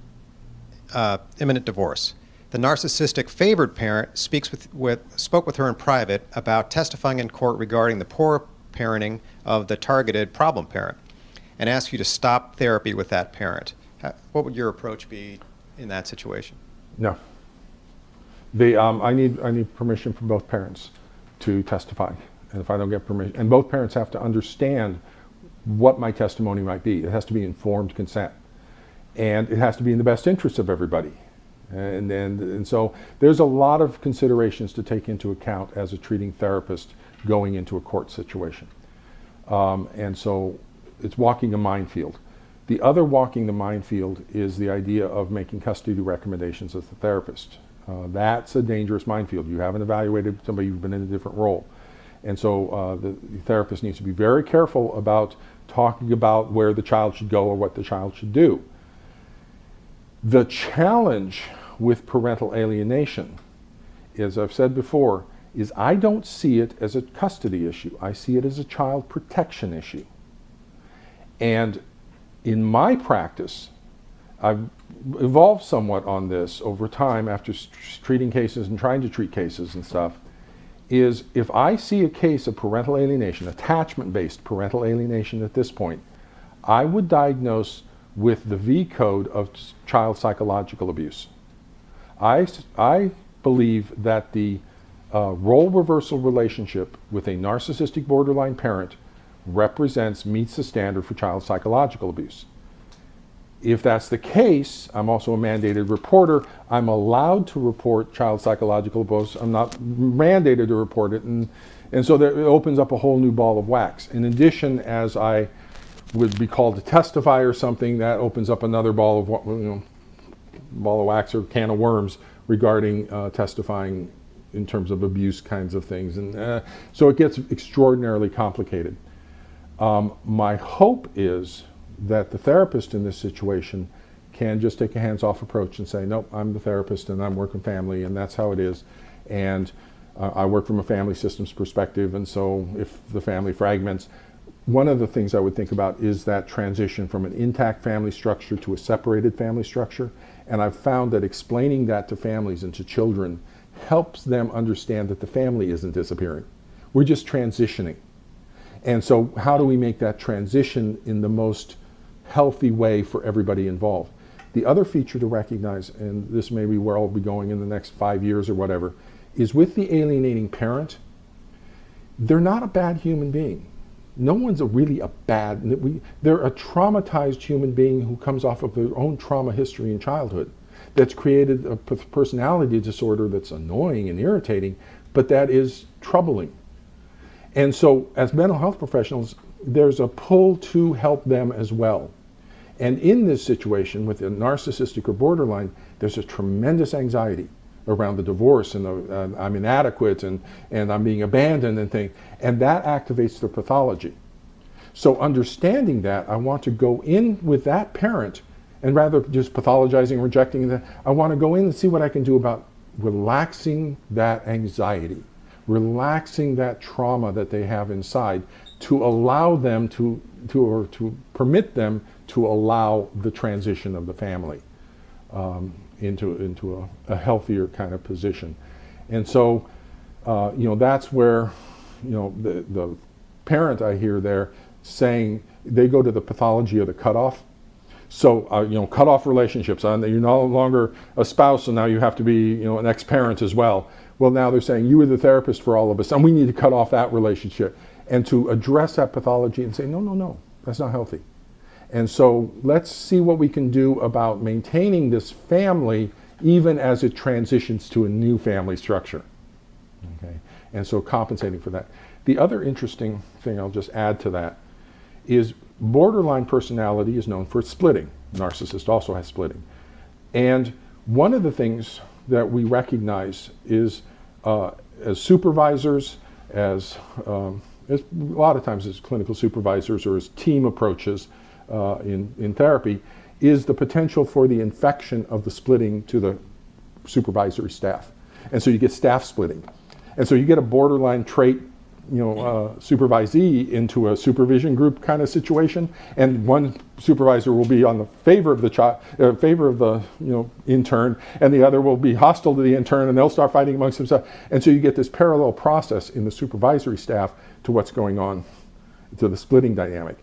divorce. The narcissistic favored parent spoke with her in private about testifying in court regarding the poor parenting of the targeted problem parent and asked you to stop therapy with that parent. What would your approach be in that situation? No. I need permission from both parents to testify. And if I don't get permission, and both parents have to understand what my testimony might be. It has to be informed consent. And it has to be in the best interest of everybody. And so there's a lot of considerations to take into account as a treating therapist going into a court situation. And so it's walking a minefield. The other walking the minefield is the idea of making custody recommendations as the therapist. That's a dangerous minefield. You haven't evaluated somebody who's been in a different role. And so the therapist needs to be very careful about talking about where the child should go or what the child should do. The challenge with parental alienation, as I've said before, is I don't see it as a custody issue. I see it as a child protection issue. And in my practice, I've evolved somewhat on this over time after treating cases and trying to treat cases and stuff, is if I see a case of parental alienation, attachment-based parental alienation at this point, I would diagnose with the V code of child psychological abuse. I believe that the role reversal relationship with a narcissistic borderline parent meets the standard for child psychological abuse. If that's the case, I'm also a mandated reporter. I'm allowed to report child psychological abuse. I'm not mandated to report it. And so it opens up a whole new ball of wax. In addition, as I would be called to testify or something, that opens up another ball of wax or can of worms regarding testifying in terms of abuse kinds of things. And so it gets extraordinarily complicated. My hope is that the therapist in this situation can just take a hands-off approach and say, nope, I'm the therapist and I'm working family and that's how it is. And I work from a family systems perspective, and so if the family fragments, one of the things I would think about is that transition from an intact family structure to a separated family structure. And I've found that explaining that to families and to children helps them understand that the family isn't disappearing. We're just transitioning. And so how do we make that transition in the most healthy way for everybody involved? The other feature to recognize, and this may be where I'll be going in the next 5 years or whatever, is with the alienating parent, they're not a bad human being. No one's they're a traumatized human being who comes off of their own trauma history in childhood that's created a personality disorder that's annoying and irritating, but that is troubling. And so as mental health professionals, there's a pull to help them as well. And in this situation with a narcissistic or borderline, there's a tremendous anxiety around the divorce and I'm inadequate and I'm being abandoned and things. And that activates the pathology. So understanding that, I want to go in with that parent and rather just pathologizing, rejecting that, I want to go in and see what I can do about relaxing that anxiety, relaxing that trauma that they have inside to allow them to permit them to allow the transition of the family into a healthier kind of position. And so, that's where, the parent I hear there saying they go to the pathology of the cutoff. So, cutoff relationships, you're no longer a spouse, and now you have to be, an ex-parent as well. Well, now they're saying you were the therapist for all of us, and we need to cut off that relationship. And to address that pathology and say, no, that's not healthy. And so let's see what we can do about maintaining this family even as it transitions to a new family structure. Okay? And so compensating for that. The other interesting thing I'll just add to that is borderline personality is known for splitting. Narcissist also has splitting. And one of the things that we recognize is as supervisors, as a lot of times as clinical supervisors or as team approaches in therapy, is the potential for the infection of the splitting to the supervisory staff. And so you get staff splitting. And so you get a borderline trait, supervisee into a supervision group kind of situation, and one supervisor will be on the favor of the intern, and the other will be hostile to the intern, and they'll start fighting amongst themselves. And so you get this parallel process in the supervisory staff to what's going on, to the splitting dynamic.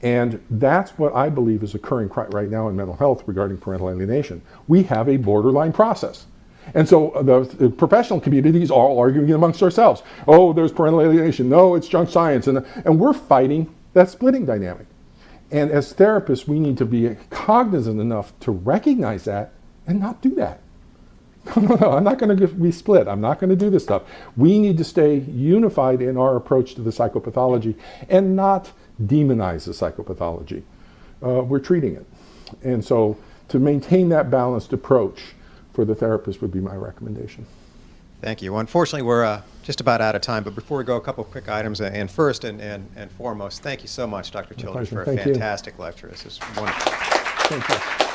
And that's what I believe is occurring right now in mental health regarding parental alienation. We have a borderline process. And so the professional community is all arguing amongst ourselves. Oh, there's parental alienation. No, it's junk science. And we're fighting that splitting dynamic. And as therapists, we need to be cognizant enough to recognize that and not do that. No, I'm not going to be split. I'm not going to do this stuff. We need to stay unified in our approach to the psychopathology and not demonize the psychopathology. We're treating it. And so to maintain that balanced approach for the therapist would be my recommendation. Thank you. Well, unfortunately, we're just about out of time, but before we go, a couple of quick items. And first and foremost, thank you so much, Dr. Childress, for a fantastic lecture. This is wonderful. Thank you.